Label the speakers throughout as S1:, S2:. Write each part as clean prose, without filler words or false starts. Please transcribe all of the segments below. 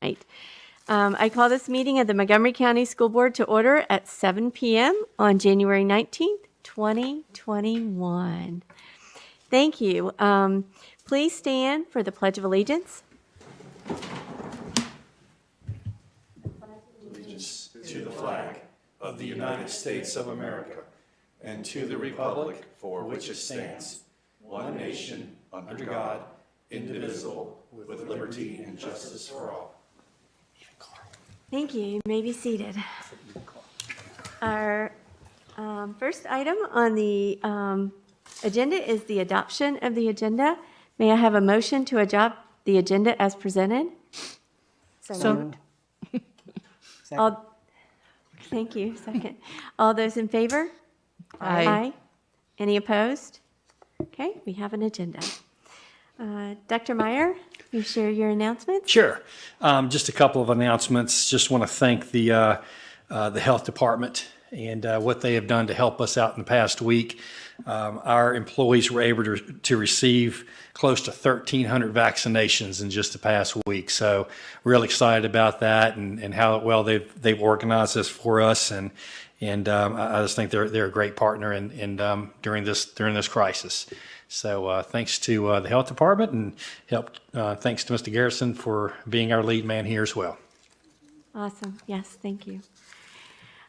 S1: tonight. I call this meeting of the Montgomery County School Board to order at 7 p.m. on January 19th, 2021. Thank you. Please stand for the Pledge of Allegiance.
S2: Allegiance to the flag of the United States of America and to the republic for which it stands, one nation, under God, indivisible, with liberty and justice for all.
S1: Thank you. You may be seated. Our first item on the agenda is the adoption of the agenda. May I have a motion to adopt the agenda as presented?
S3: So moved.
S1: Thank you. Second. All those in favor?
S3: Aye.
S1: Any opposed? Okay, we have an agenda. Dr. Meyer, you share your announcements?
S2: Sure. Just a couple of announcements. Just want to thank the health department and what they have done to help us out in the past week. Our employees were able to receive close to 1,300 vaccinations in just the past week. So really excited about that and how well they've organized this for us. And I just think they're a great partner during this crisis. So thanks to the health department and thanks to Mr. Garrison for being our lead man here as well.
S1: Awesome. Yes, thank you.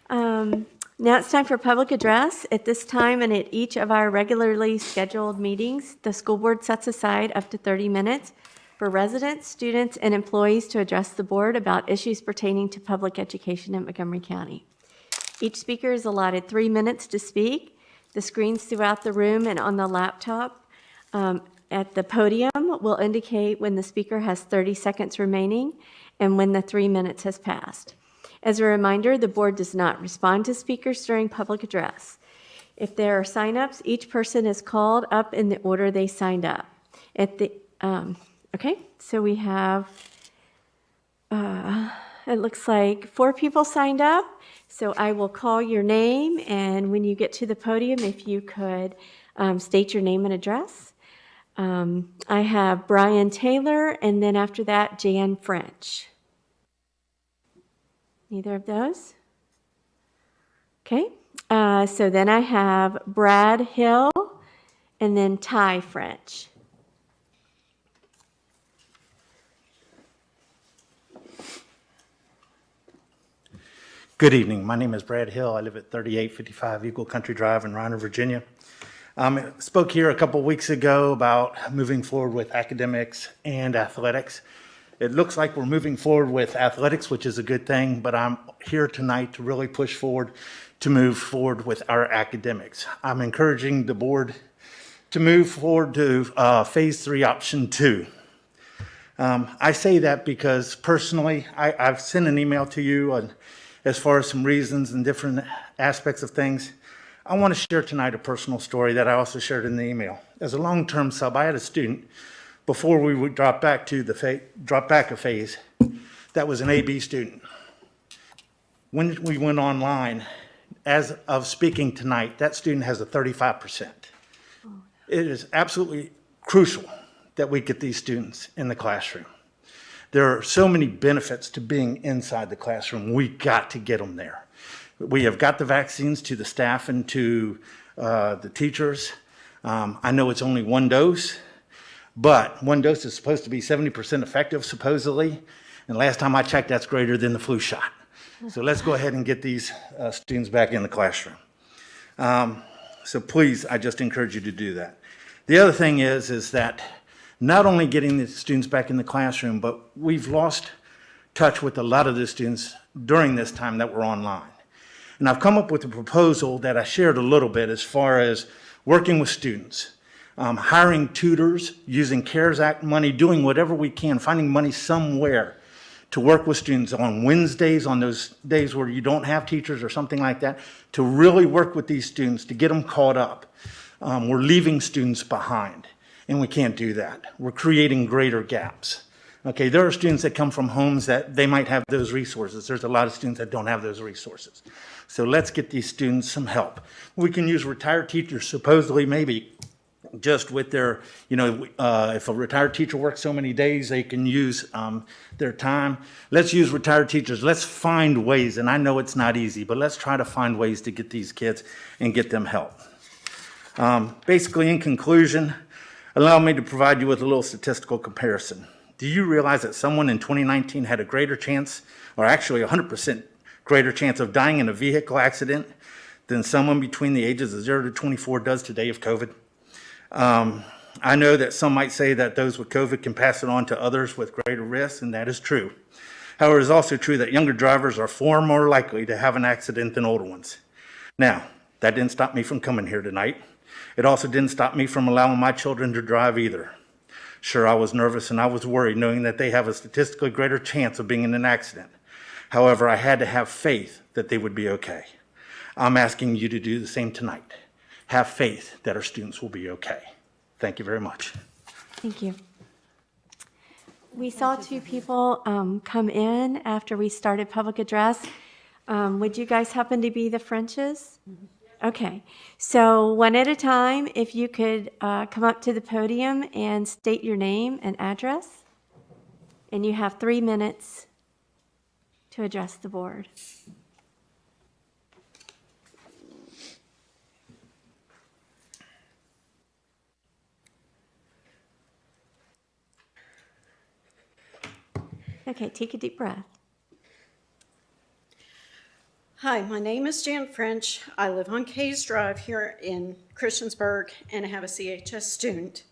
S1: Now it's time for public address. At this time and at each of our regularly scheduled meetings, the school board sets aside up to 30 minutes for residents, students, and employees to address the board about issues pertaining to public education in Montgomery County. Each speaker is allotted 3 minutes to speak. The screens throughout the room and on the laptop at the podium will indicate when the speaker has 30 seconds remaining and when the 3 minutes has passed. As a reminder, the board does not respond to speakers during public address. If there are sign-ups, each person is called up in the order they signed up. Okay, so we have, it looks like 4 people signed up. So I will call your name, and when you get to the podium, if you could state your name and address. I have Brian Taylor, and then after that, Jan French. Neither of those? Okay. So then I have Brad Hill, and then Ty French.
S4: Good evening. My name is Brad Hill. I live at 3855 Eagle Country Drive in Reiner, Virginia. I spoke here a couple weeks ago about moving forward with academics and athletics. It looks like we're moving forward with athletics, which is a good thing, but I'm here tonight to really push forward to move forward with our academics. I'm encouraging the board to move forward to phase 3, option 2. I say that because personally, I've sent an email to you as far as some reasons and different aspects of things. I want to share tonight a personal story that I also shared in the email. As a long-term sub, I had a student before we would drop back a phase that was an AB student. When we went online, as of speaking tonight, that student has a 35%. It is absolutely crucial that we get these students in the classroom. There are so many benefits to being inside the classroom. We got to get them there. We have got the vaccines to the staff and to the teachers. I know it's only 1 dose, but 1 dose is supposed to be 70% effective, supposedly. And last time I checked, that's greater than the flu shot. So let's go ahead and get these students back in the classroom. So please, I just encourage you to do that. The other thing is that not only getting the students back in the classroom, but we've lost touch with a lot of the students during this time that we're online. And I've come up with a proposal that I shared a little bit as far as working with students, hiring tutors, using CARES Act money, doing whatever we can, finding money somewhere to work with students on Wednesdays, on those days where you don't have teachers or something like that, to really work with these students, to get them caught up. We're leaving students behind, and we can't do that. We're creating greater gaps. Okay, there are students that come from homes that they might have those resources. There's a lot of students that don't have those resources. So let's get these students some help. We can use retired teachers, supposedly maybe just with their, if a retired teacher works so many days, they can use their time. Let's use retired teachers. Let's find ways, and I know it's not easy, but let's try to find ways to get these kids and get them help. Basically, in conclusion, allow me to provide you with a little statistical comparison. Do you realize that someone in 2019 had a greater chance, or actually 100% greater chance of dying in a vehicle accident than someone between the ages of 0 to 24 does today of COVID? I know that some might say that those with COVID can pass it on to others with greater risk, and that is true. However, it is also true that younger drivers are far more likely to have an accident than older ones. Now, that didn't stop me from coming here tonight. It also didn't stop me from allowing my children to drive either. Sure, I was nervous and I was worried knowing that they have a statistically greater chance of being in an accident. However, I had to have faith that they would be okay. I'm asking you to do the same tonight. Have faith that our students will be okay. Thank you very much.
S1: Thank you. We saw two people come in after we started public address. Would you guys happen to be the Frenches? Okay, so one at a time, if you could come up to the podium and state your name and address. And you have 3 minutes to address the board. Okay, take a deep breath.
S5: Hi, my name is Jan French. I live on Case Drive here in Christiansburg, and I have a CHS student.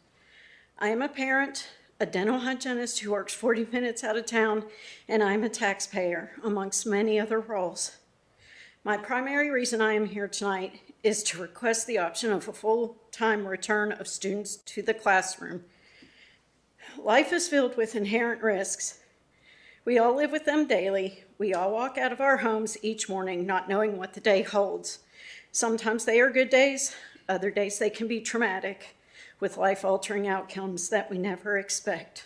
S5: I am a parent, a dental hygienist who works 40 minutes out of town, and I'm a taxpayer, amongst many other roles. My primary reason I am here tonight is to request the option of a full-time return of students to the classroom. Life is filled with inherent risks. We all live with them daily. We all walk out of our homes each morning not knowing what the day holds. Sometimes they are good days, other days they can be traumatic, with life-altering outcomes that we never expect.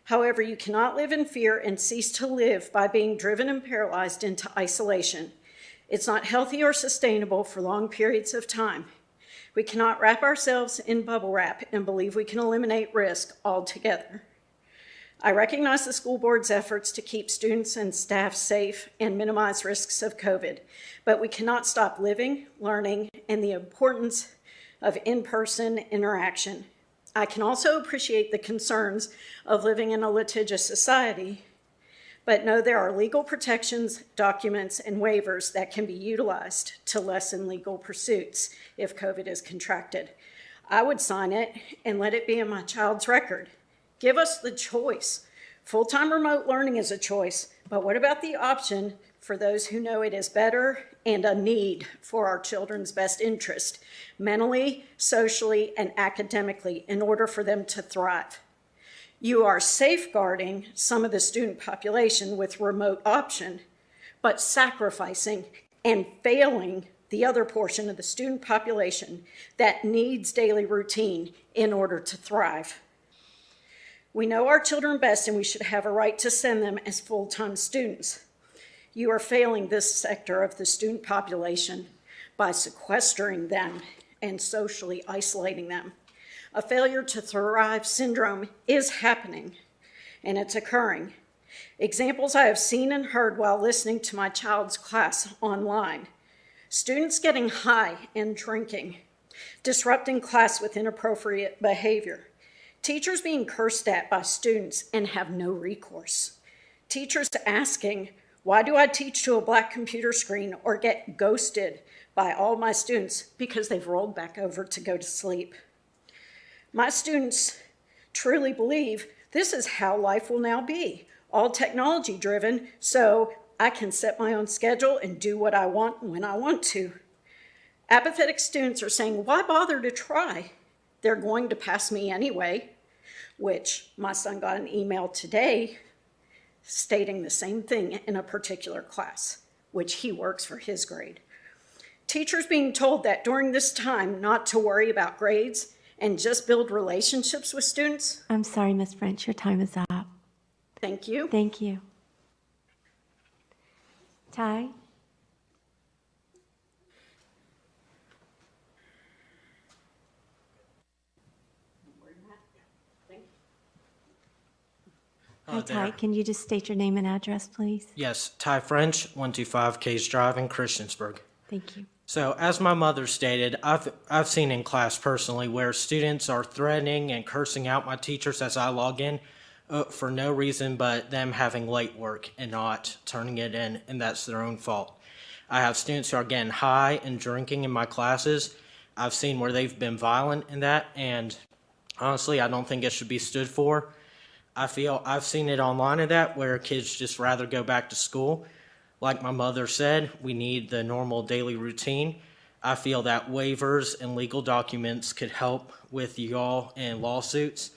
S5: However, you cannot live in fear and cease to live by being driven and paralyzed into isolation. It's not healthy or sustainable for long periods of time. We cannot wrap ourselves in bubble wrap and believe we can eliminate risk altogether. I recognize the school board's efforts to keep students and staff safe and minimize risks of COVID, but we cannot stop living, learning, and the importance of in-person interaction. I can also appreciate the concerns of living in a litigious society, but know there are legal protections, documents, and waivers that can be utilized to lessen legal pursuits if COVID is contracted. I would sign it and let it be in my child's record. Give us the choice. Full-time remote learning is a choice, but what about the option for those who know it is better and a need for our children's best interest, mentally, socially, and academically, in order for them to thrive? You are safeguarding some of the student population with remote option, but sacrificing and failing the other portion of the student population that needs daily routine in order to thrive. We know our children best, and we should have a right to send them as full-time students. You are failing this sector of the student population by sequestering them and socially isolating them. A failure to thrive syndrome is happening, and it's occurring. Examples I have seen and heard while listening to my child's class online. Students getting high and drinking, disrupting class with inappropriate behavior. Teachers being cursed at by students and have no recourse. Teachers asking, why do I teach to a black computer screen or get ghosted by all my students because they've rolled back over to go to sleep? My students truly believe this is how life will now be, all technology driven, so I can set my own schedule and do what I want when I want to. Apathetic students are saying, why bother to try? They're going to pass me anyway, which my son got an email today stating the same thing in a particular class, which he works for his grade. Teachers being told that during this time not to worry about grades and just build relationships with students.
S1: I'm sorry, Ms. French, your time is up.
S5: Thank you.
S1: Thank you. Ty? Hi, Ty.
S6: there.
S1: Can you just state your name and address, please?
S6: Yes, Ty French, 125 Case Drive in Christiansburg.
S1: Thank you.
S6: So, as my mother stated, I've seen in class personally where students are threatening and cursing out my teachers as I log in for no reason but them having late work and not turning it in, and that's their own fault. I have students who are getting high and drinking in my classes. I've seen where they've been violent in that, and honestly, I don't think it should be stood for. I feel I've seen it online of that where kids just rather go back to school. Like my mother said, we need the normal daily routine. I feel that waivers and legal documents could help with y'all in lawsuits.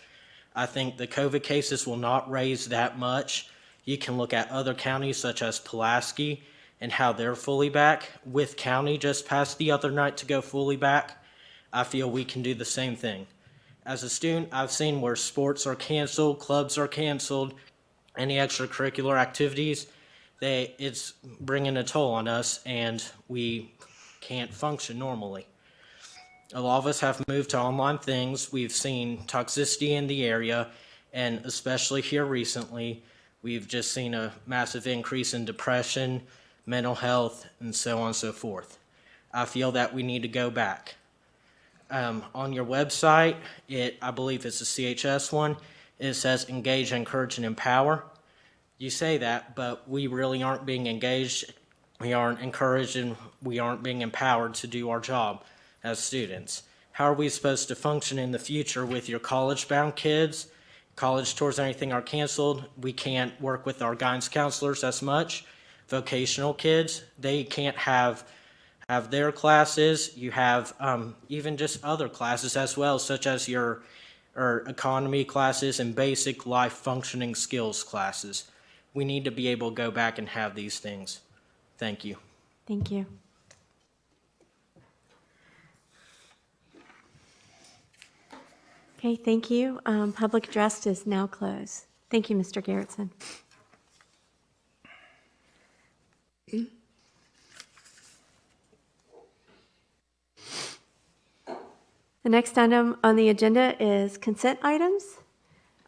S6: I think the COVID cases will not raise that much. You can look at other counties such as Pulaski and how they're fully back. With County just passed the other night to go fully back. I feel we can do the same thing. As a student, I've seen where sports are canceled, clubs are canceled, any extracurricular activities. It's bringing a toll on us, and we can't function normally. A lot of us have moved to online things. We've seen toxicity in the area, and especially here recently, we've just seen a massive increase in depression, mental health, and so on and so forth. I feel that we need to go back. On your website, I believe it's the CHS one, it says engage, encourage, and empower. You say that, but we really aren't being engaged, we aren't encouraged, and we aren't being empowered to do our job as students. How are we supposed to function in the future with your college-bound kids? College tours and everything are canceled. We can't work with our guidance counselors as much. Vocational kids, they can't have their classes. You have even just other classes as well, such as your economy classes and basic life functioning skills classes. We need to be able to go back and have these things. Thank you.
S1: Thank you. Okay, thank you. Public address is now closed. Thank you, Mr. Garrettson. The next item on the agenda is consent items.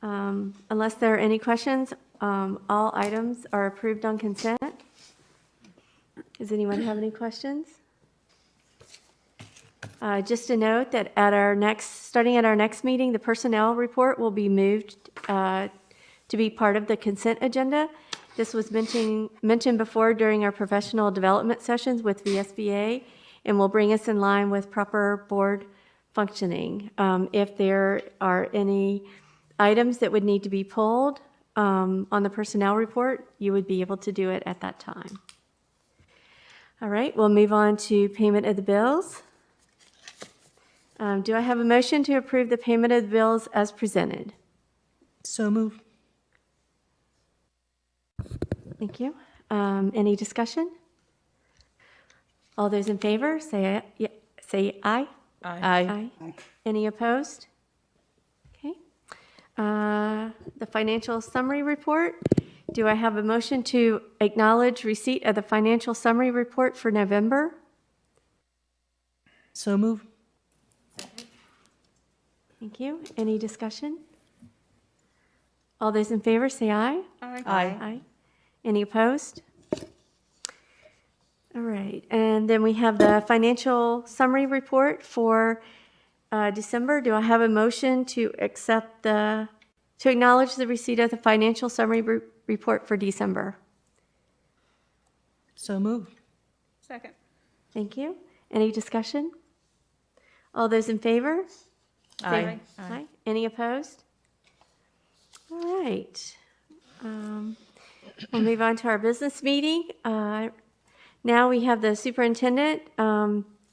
S1: Unless there are any questions, all items are approved on consent. Does anyone have any questions? Just a note that starting at our next meeting, the personnel report will be moved to be part of the consent agenda. This was mentioned before during our professional development sessions with VSBA and will bring us in line with proper board functioning. If there are any items that would need to be pulled on the personnel report, you would be able to do it at that time. All right, we'll move on to payment of the bills. Do I have a motion to approve the payment of the bills as presented?
S3: So moved.
S1: Thank you. Any discussion? All those in favor, say aye.
S3: Aye.
S1: Any opposed? Okay. The financial summary report. Do I have a motion to acknowledge receipt of the financial summary report for November?
S3: So moved.
S1: Thank you. Any discussion? All those in favor, say aye.
S3: Aye.
S1: Aye. Any opposed? All right, and then we have the financial summary report for December. Do I have a motion to acknowledge the receipt of the financial summary report for December?
S3: So moved.
S7: Second.
S1: Thank you. Any discussion? All those in favor?
S3: Aye.
S1: Aye. Any opposed? All right. We'll move on to our business meeting. Now we have the superintendent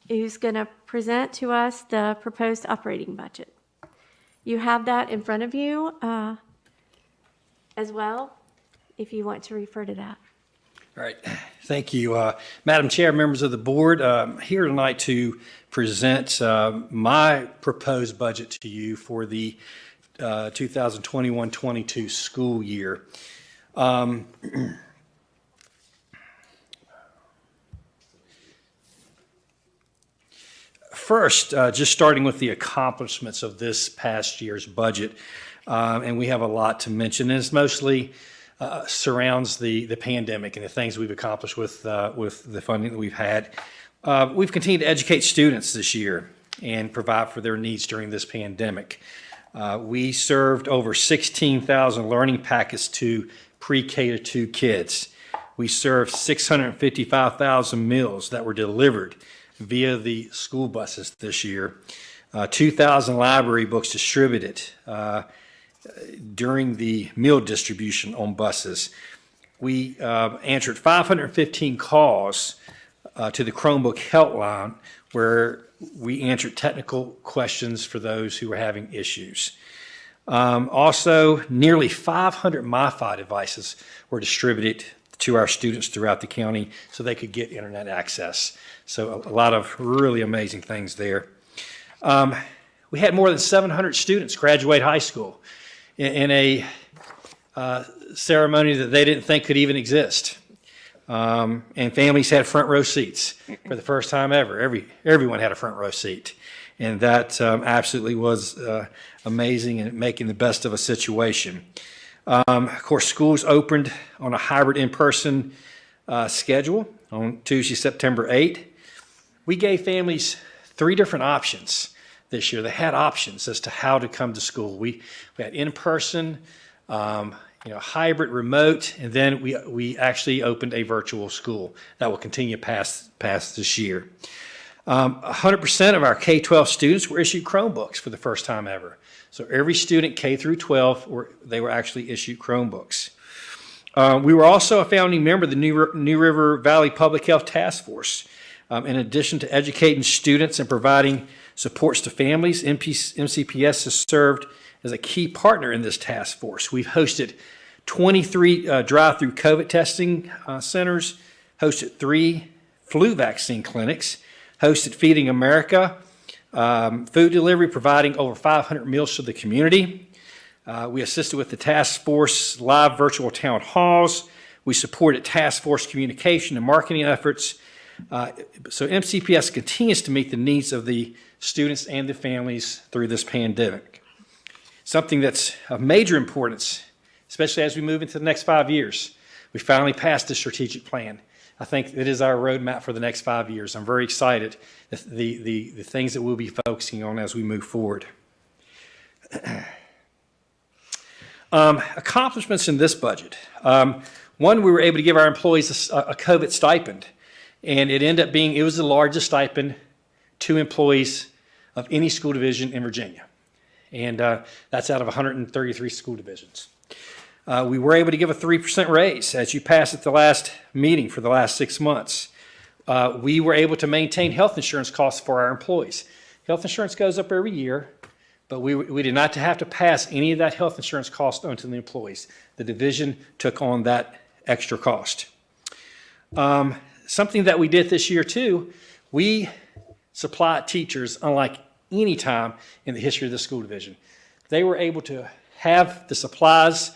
S1: who's going to present to us the proposed operating budget. You have that in front of you as well, if you want to refer to that.
S2: All right, thank you. Madam Chair, members of the board, here tonight to present my proposed budget to you for the 2021-22 school year. First, just starting with the accomplishments of this past year's budget, and we have a lot to mention. And it's mostly surrounds the pandemic and the things we've accomplished with the funding that we've had. We've continued to educate students this year and provide for their needs during this pandemic. We served over 16,000 learning packets to pre-K to 2 kids. We served 655,000 meals that were delivered via the school buses this year. 2,000 library books distributed during the meal distribution on buses. We answered 515 calls to the Chromebook helpline, where we answered technical questions for those who were having issues. Also, nearly 500 MiFi devices were distributed to our students throughout the county so they could get internet access. So a lot of really amazing things there. We had more than 700 students graduate high school in a ceremony that they didn't think could even exist. And families had front row seats for the first time ever. Everyone had a front row seat. And that absolutely was amazing and making the best of a situation. Of course, schools opened on a hybrid in-person schedule on Tuesday, September 8th. We gave families 3 different options this year. They had options as to how to come to school. We had in-person, hybrid, remote, and then we actually opened a virtual school that will continue past this year. 100% of our K-12 students were issued Chromebooks for the first time ever. So every student K through 12, they were actually issued Chromebooks. We were also a founding member of the New River Valley Public Health Task Force. In addition to educating students and providing supports to families, MCPS has served as a key partner in this task force. We've hosted 23 drive-through COVID testing centers, hosted 3 flu vaccine clinics, hosted Feeding America, food delivery, providing over 500 meals to the community. We assisted with the task force live virtual town halls. We supported task force communication and marketing efforts. So MCPS continues to meet the needs of the students and the families through this pandemic. Something that's of major importance, especially as we move into the next 5 years. We finally passed the strategic plan. I think it is our roadmap for the next 5 years. I'm very excited the things that we'll be focusing on as we move forward. Accomplishments in this budget. One, we were able to give our employees a COVID stipend, and it was the largest stipend to employees of any school division in Virginia. And that's out of 133 school divisions. We were able to give a 3% raise as you passed at the last meeting for the last 6 months. We were able to maintain health insurance costs for our employees. Health insurance goes up every year, but we did not have to pass any of that health insurance cost onto the employees. The division took on that extra cost. Something that we did this year too, we supplied teachers unlike any time in the history of the school division. They were able to have the supplies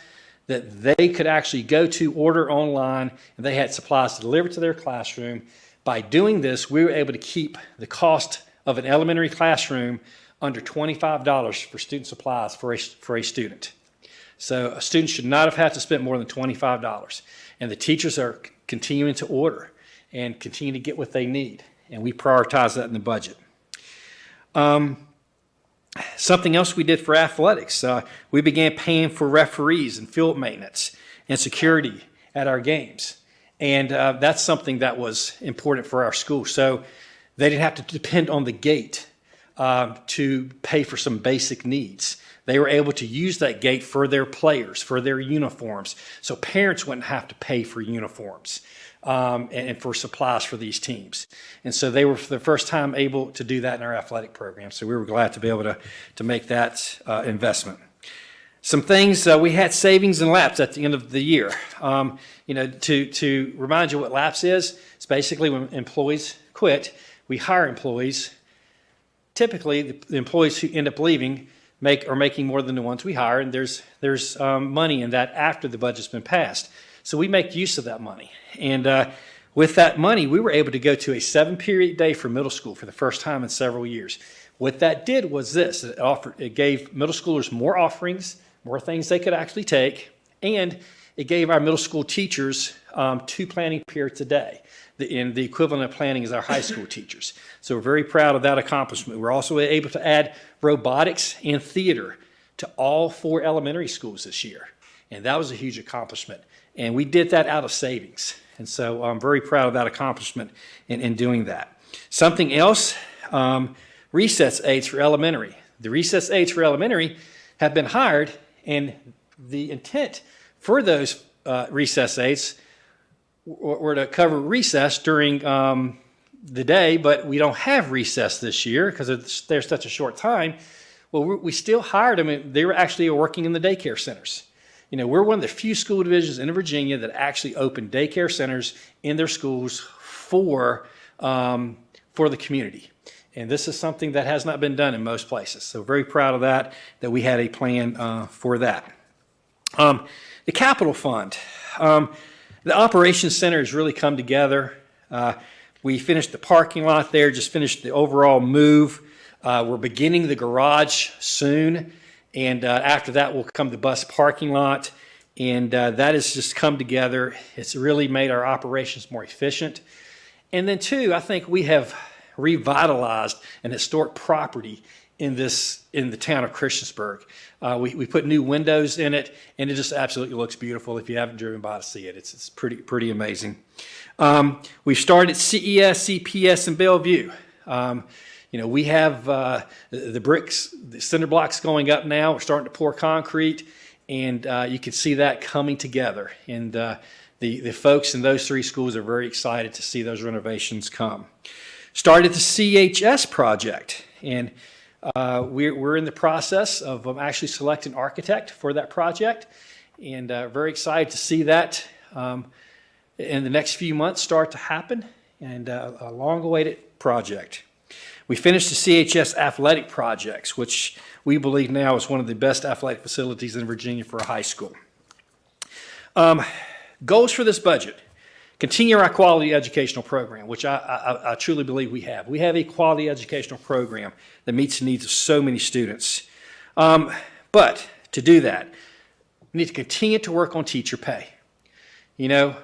S2: that they could actually go to, order online, and they had supplies delivered to their classroom. By doing this, we were able to keep the cost of an elementary classroom under $25 for student supplies for a student. So a student should not have had to spend more than $25. And the teachers are continuing to order and continue to get what they need. And we prioritize that in the budget. Something else we did for athletics, we began paying for referees and field maintenance and security at our games. And that's something that was important for our school. So they didn't have to depend on the gate to pay for some basic needs. They were able to use that gate for their players, for their uniforms. So parents wouldn't have to pay for uniforms and for supplies for these teams. And so they were for the first time able to do that in our athletic program. So we were glad to be able to make that investment. Some things, we had savings and lapse at the end of the year. To remind you what lapse is, it's basically when employees quit, we hire employees. Typically, the employees who end up leaving are making more than the ones we hire, and there's money in that after the budget's been passed. So we make use of that money. And With that money, we were able to go to a 7-period day for middle school for the first time in several years. What that did was this: it gave middle schoolers more offerings, more things they could actually take, and it gave our middle school teachers 2 planning periods a day. The equivalent of planning is our high school teachers. So we're very proud of that accomplishment. We're also able to add robotics and theater to all 4 elementary schools this year. And that was a huge accomplishment. And we did that out of savings. And so I'm very proud of that accomplishment in doing that. Something else, recess aides for elementary. The recess aides for elementary have been hired, and the intent for those recess aides were to cover recess during the day, but we don't have recess this year because there's such a short time. Well, we still hired them, and they were actually working in the daycare centers. You know, we're one of the few school divisions in Virginia that actually open daycare centers in their schools for the community. And this is something that has not been done in most places. So very proud of that we had a plan for that. The capital fund. The operations center has really come together. We finished the parking lot there, just finished the overall move. We're beginning the garage soon. And after that will come the bus parking lot. And that has just come together. It's really made our operations more efficient. And then 2, I think we have revitalized an historic property in the town of Christiansburg. We put new windows in it, and it just absolutely looks beautiful. If you haven't driven by to see it, it's pretty amazing. We've started CES, CPS, and Bellevue. You know, we have the bricks, the cinder blocks going up now. We're starting to pour concrete, and you can see that coming together. And the folks in those 3 schools are very excited to see those renovations come. Started the CHS project, and we're in the process of actually selecting an architect for that project, and very excited to see that in the next few months start to happen, and a long-awaited project. We finished the CHS athletic projects, which we believe now is one of the best athletic facilities in Virginia for a high school. Goals for this budget: continue our quality educational program, which I truly believe we have. We have a quality educational program that meets the needs of so many students. But to do that, we need to continue to work on teacher pay. You know, a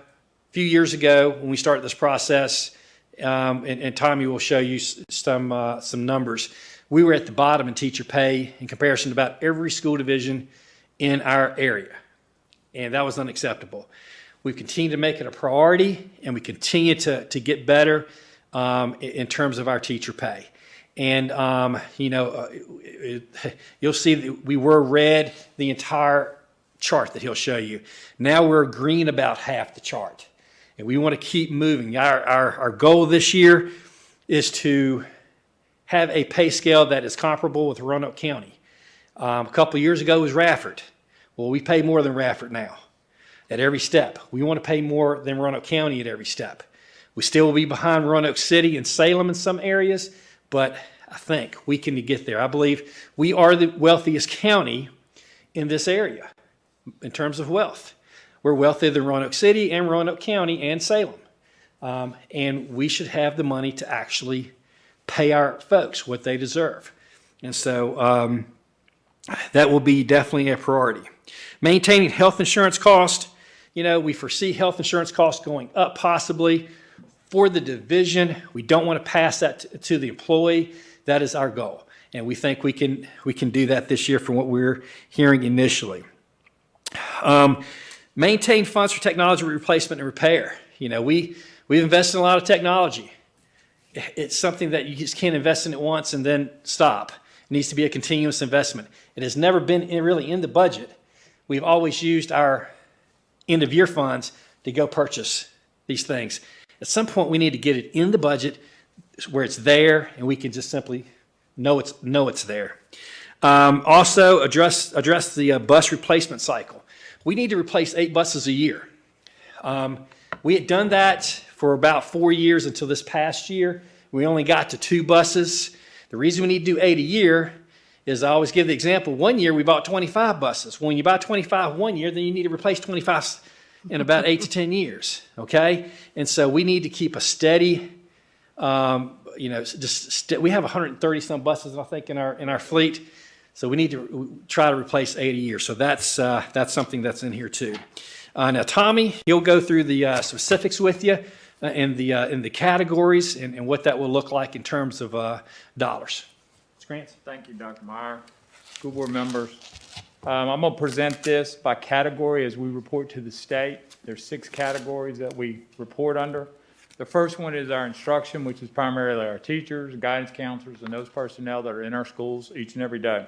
S2: few years ago when we started this process, and Tommy will show you some numbers, we were at the bottom in teacher pay in comparison to about every school division in our area. And that was unacceptable. We've continued to make it a priority, and we continue to get better in terms of our teacher pay. And, you know, you'll see that we were red the entire chart that he'll show you. Now we're green about half the chart. And we want to keep moving. Our goal this year is to have a pay scale that is comparable with Roanoke County. A couple of years ago was Rafford. Well, we pay more than Rafford now at every step. We want to pay more than Roanoke County at every step. We still will be behind Roanoke City and Salem in some areas, but I think we can get there. I believe we are the wealthiest county in this area in terms of wealth. We're wealthier than Roanoke City and Roanoke County and Salem. And we should have the money to actually pay our folks what they deserve. And so that will be definitely a priority. Maintaining health insurance cost. You know, we foresee health insurance costs going up possibly for the division. We don't want to pass that to the employee. That is our goal. And we think we can do that this year from what we're hearing initially. Maintain funds for technology replacement and repair. You know, we've invested in a lot of technology. It's something that you just can't invest in it once and then stop. It needs to be a continuous investment. It has never been really in the budget. We've always used our end-of-year funds to go purchase these things. At some point, we need to get it in the budget where it's there, and we can just simply know it's there. Also, address the bus replacement cycle. We need to replace 8 buses a year. We had done that for about 4 years until this past year. We only got to 2 buses. The reason we need to do 8 a year is I always give the example. One year we bought 25 buses. When you buy 25 one year, then you need to replace 25 in about 8 to 10 years, okay? And so we need to keep a steady, we have 130 some buses, I think, in our fleet. So we need to try to replace 80 a year. So that's something that's in here too. Now Tommy, he'll go through the specifics with you in the categories and what that will look like in terms of dollars. Ms. Grants?
S7: Thank you, Dr. Meyer. School board members. I'm going to present this by category as we report to the state. There's 6 categories that we report under. The first one is our instruction, which is primarily our teachers, guidance counselors, and those personnel that are in our schools each and every day.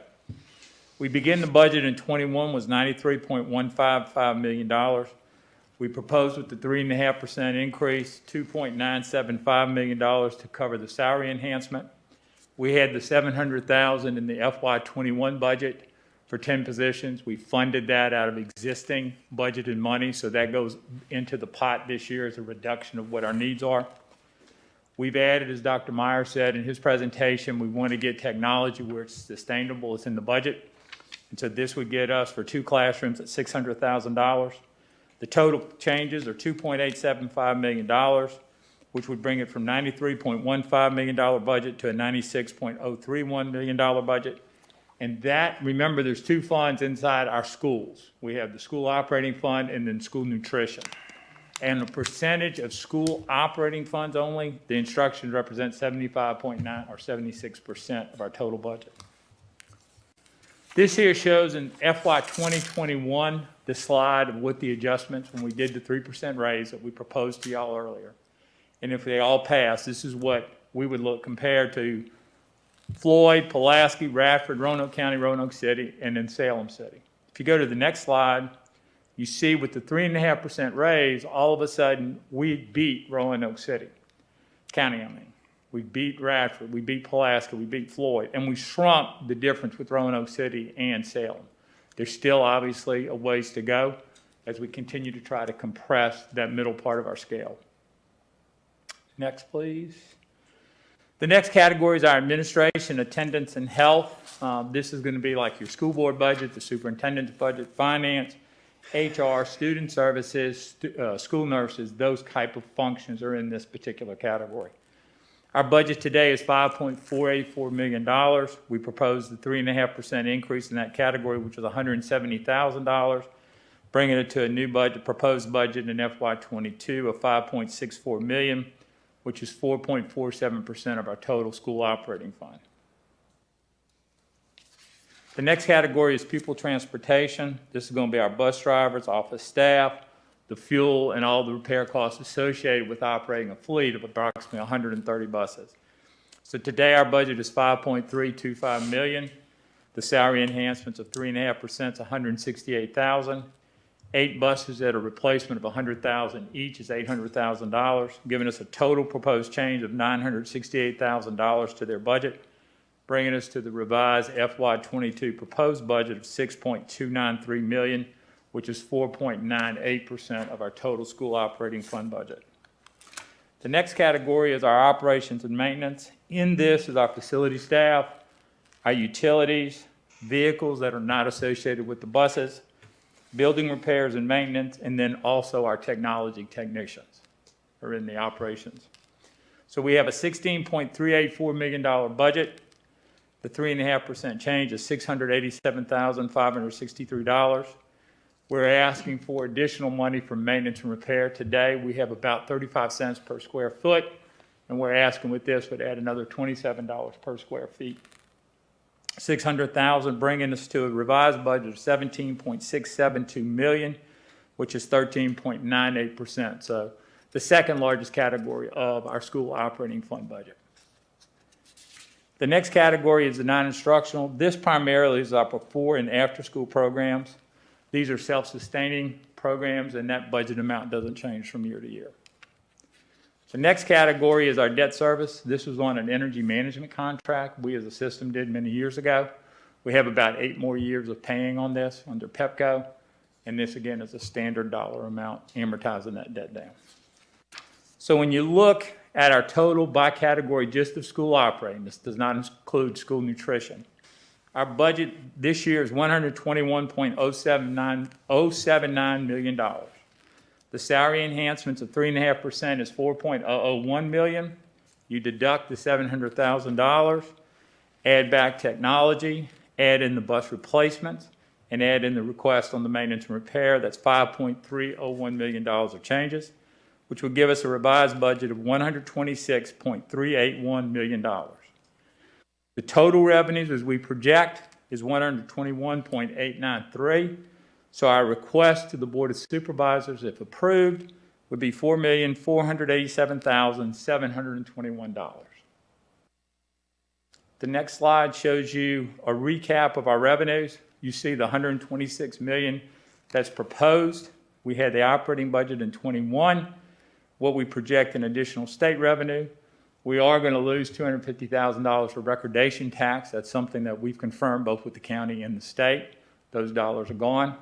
S7: We begin the budget in 21 was $93.155 million. We proposed with the 3.5% increase, $2.975 million to cover the salary enhancement. We had the $700,000 in the FY21 budget for 10 positions. We funded that out of existing budgeted money, so that goes into the pot this year as a reduction of what our needs are. We've added, as Dr. Meyer said in his presentation, we want to get technology where it's sustainable, it's in the budget. And so this would get us for 2 classrooms at $600,000. The total changes are $2.875 million, which would bring it from $93.15 million budget to a $96.031 million budget. And that, remember, there's 2 funds inside our schools. We have the school operating fund and then school nutrition. And the percentage of school operating funds only, the instruction represents 75.9 or 76% of our total budget. This here shows in FY 2021 the slide of what the adjustments when we did the 3% raise that we proposed to y'all earlier. And if they all pass, this is what we would look compared to Floyd, Pulaski, Radford, Roanoke County, Roanoke City, and then Salem City. If you go to the next slide, you see with the 3.5% raise, all of a sudden we beat Roanoke City County, We beat Radford, we beat Pulaski, we beat Floyd, and we shrunk the difference with Roanoke City and Salem. There's still obviously a ways to go as we continue to try to compress that middle part of our scale. Next, please. The next category is our administration, attendance, and health. This is going to be like your school board budget, the superintendent's budget, finance, HR, student services, school nurses, those type of functions are in this particular category. Our budget today is $5.484 million. We proposed the 3.5% increase in that category, which was $170,000, bringing it to a new budget, proposed budget in FY22 of $5.64 million, which is 4.47% of our total school operating fund. The next category is pupil transportation. This is going to be our bus drivers, office staff, the fuel, and all the repair costs associated with operating a fleet of approximately 130 buses. So today our budget is $5.325 million. The salary enhancements of 3.5% is $168,000. 8 buses at a replacement of $100,000 each is $800,000, giving us a total proposed change of $968,000 to their budget, bringing us to the revised FY22 proposed budget of $6.293 million, which is 4.98% of our total school operating fund budget. The next category is our operations and maintenance. In this is our facility staff, our utilities, vehicles that are not associated with the buses, building repairs and maintenance, and then also our technology technicians are in the operations. So we have a $16.384 million budget. The 3.5% change is $687,563. We're asking for additional money for maintenance and repair. Today, we have about 35 cents per square foot, and we're asking with this would add another $27 per square feet. $600,000, bringing us to a revised budget of $17.672 million, which is 13.98%. So the second largest category of our school operating fund budget. The next category is the non-instructional. This primarily is our before and after school programs. These are self-sustaining programs, and that budget amount doesn't change from year to year. The next category is our debt service. This was on an energy management contract we as a system did many years ago. We have about 8 more years of paying on this under PEPCO, and this again is a standard dollar amount amortizing that debt down. So when you look at our total by category just of school operating, this does not include school nutrition, our budget this year is $121.079 million. The salary enhancements of 3.5% is $4.001 million. You deduct the $700,000, add back technology, add in the bus replacements, and add in the request on the maintenance and repair. That's $5.301 million of changes, which would give us a revised budget of $126.381 million. The total revenues as we project is $121.893. So our request to the Board of Supervisors, if approved, would be $4,487,721. The next slide shows you a recap of our revenues. You see the $126 million that's proposed. We had the operating budget in '21. What we project in additional state revenue. We are going to lose $250,000 for recordation tax. That's something that we've confirmed both with the county and the state. Those dollars are gone.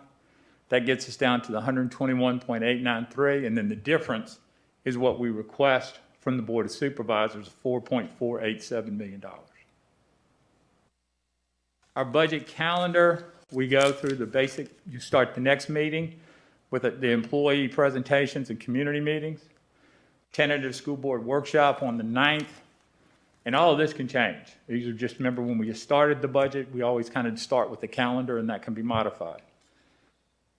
S7: That gets us down to the 121.893, and then the difference is what we request from the Board of Supervisors, $4.487 million. Our budget calendar, we go through the basic, you start the next meeting with the employee presentations and community meetings, tentative school board workshop on the 9th, and all of this can change. These are just, remember when we started the budget, we always kind of start with the calendar and that can be modified.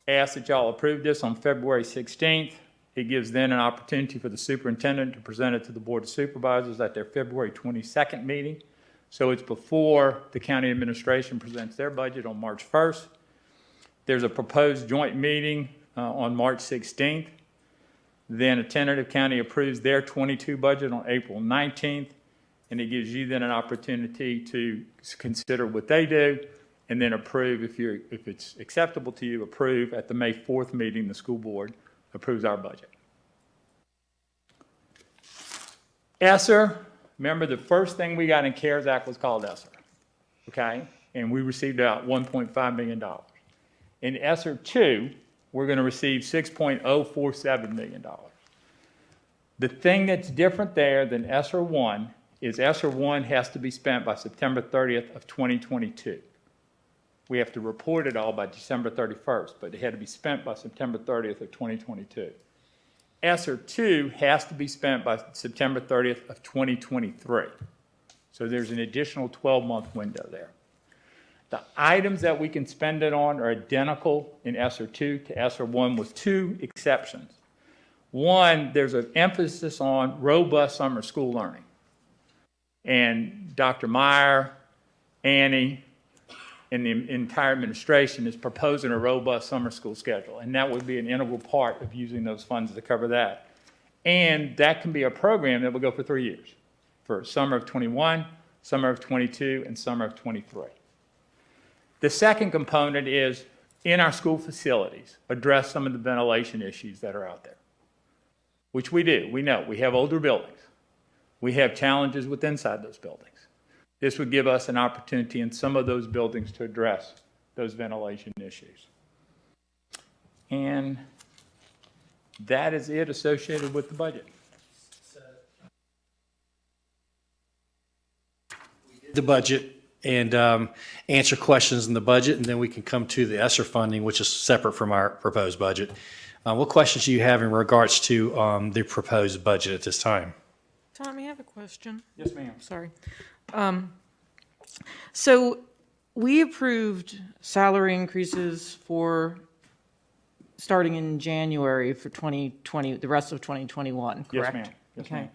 S7: Ask that y'all approve this on February 16th. It gives then an opportunity for the superintendent to present it to the Board of Supervisors at their February 22nd meeting. So it's before the county administration presents their budget on March 1st. There's a proposed joint meeting on March 16th. Then a tentative county approves their 22 budget on April 19th. And it gives you then an opportunity to consider what they do and then approve, if it's acceptable to you, approve at the May 4th meeting, the school board approves our budget. ESSER, remember the first thing we got in CARES Act was called ESSER, okay? And we received about $1.5 million. In ESSER 2, we're going to receive $6.047 million. The thing that's different there than ESSER 1 is ESSER 1 has to be spent by September 30th of 2022. We have to report it all by December 31st, but it had to be spent by September 30th of 2022. ESSER 2 has to be spent by September 30th of 2023. So there's an additional 12-month window there. The items that we can spend it on are identical in ESSER 2 to ESSER 1 with two exceptions. One, there's an emphasis on robust summer school learning. And Dr. Meyer, Annie, and the entire administration is proposing a robust summer school schedule, and that would be an integral part of using those funds to cover that. And that can be a program that will go for 3 years, for summer of '21, summer of '22, and summer of '23. The second component is, in our school facilities, address some of the ventilation issues that are out there, which we do. We know we have older buildings. We have challenges with inside those buildings. This would give us an opportunity in some of those buildings to address those ventilation issues. And that is it associated with the budget.
S2: The budget and answer questions in the budget, and then we can come to the ESSER funding, which is separate from our proposed budget. What questions do you have in regards to the proposed budget at this time?
S3: Tommy, I have a question.
S7: Yes, ma'am.
S3: Sorry. So we approved salary increases for starting in January for 2020, the rest of 2021, correct?
S7: Yes, ma'am. Yes,
S3: Okay.
S7: ma'am.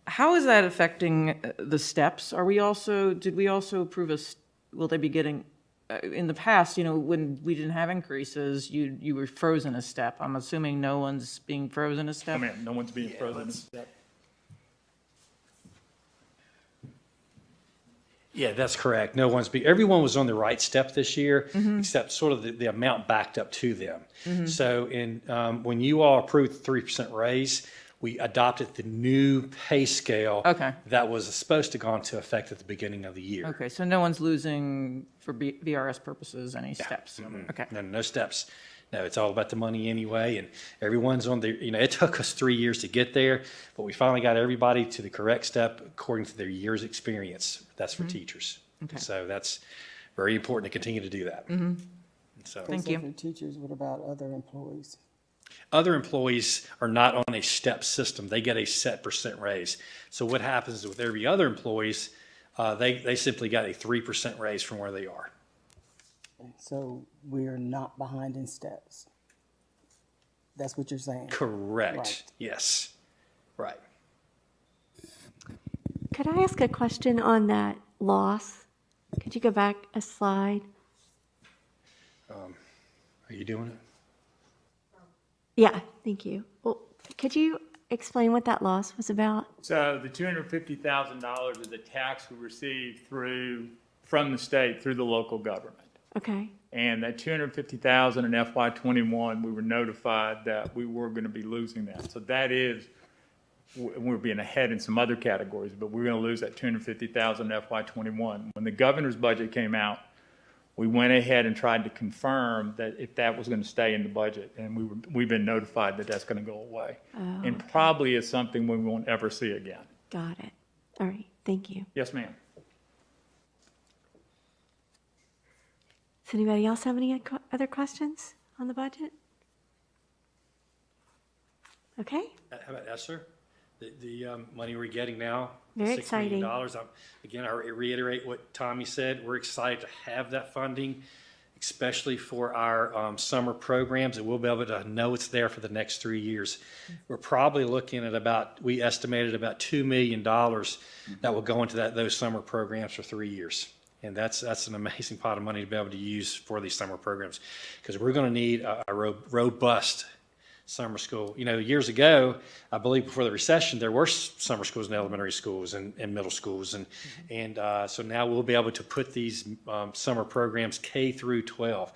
S3: How is that affecting the steps? Did we also approve will they be getting, in the past, when we didn't have increases, you were frozen a step. I'm assuming no one's being frozen a step?
S7: No, ma'am. No one's being frozen.
S2: Yeah, that's correct. Everyone was on the right step this year, except sort of the amount backed up to them. So when you all approved the 3% raise, we adopted the new pay scale that was supposed to go into effect at the beginning of the year.
S3: Okay, so no one's losing, for VRS purposes, any steps? Okay.
S2: No steps. No, it's all about the money anyway, and everyone's on it took us 3 years to get there, but we finally got everybody to the correct step according to their year's experience. That's for teachers.
S3: Okay.
S2: So that's very important to continue to do that. So
S3: Thank you.
S8: For teachers, what about other employees?
S2: Other employees are not on a step system. They get a set percent raise. So what happens with every other employees, they simply got a 3% raise from where they are.
S8: So we're not behind in steps. That's what you're saying?
S2: Correct.
S8: Right.
S2: Yes. Right.
S1: Could I ask a question on that loss? Could you go back a slide?
S2: Are you doing it?
S1: Yeah, thank you. Well, could you explain what that loss was about?
S7: So the $250,000 is the tax we received from the state through the local government.
S1: Okay,
S7: And that $250,000 in FY '21, we were notified that we were going to be losing that. So that is, we're being ahead in some other categories, but we're going to lose that $250,000 in FY '21. When the governor's budget came out, we went ahead and tried to confirm that if that was going to stay in the budget, and we've been notified that that's going to go away. And probably is something we won't ever see again.
S1: got it. All right, thank you.
S7: Yes, ma'am.
S1: Does anybody else have any other questions on the budget? Okay,
S2: How about Esther? The money we're getting now,
S1: Very
S2: $6 million.
S1: exciting.
S2: Again, I reiterate what Tommy said. We're excited to have that funding, especially for our summer programs, and we'll be able to know it's there for the next 3 years. We're probably looking at we estimated about $2 million that will go into those summer programs for 3 years. And that's an amazing pot of money to be able to use for these summer programs, because we're going to need a robust summer school. You know, years ago, I believe before the recession, there were summer schools in elementary schools and middle schools. And so now we'll be able to put these summer programs K through 12.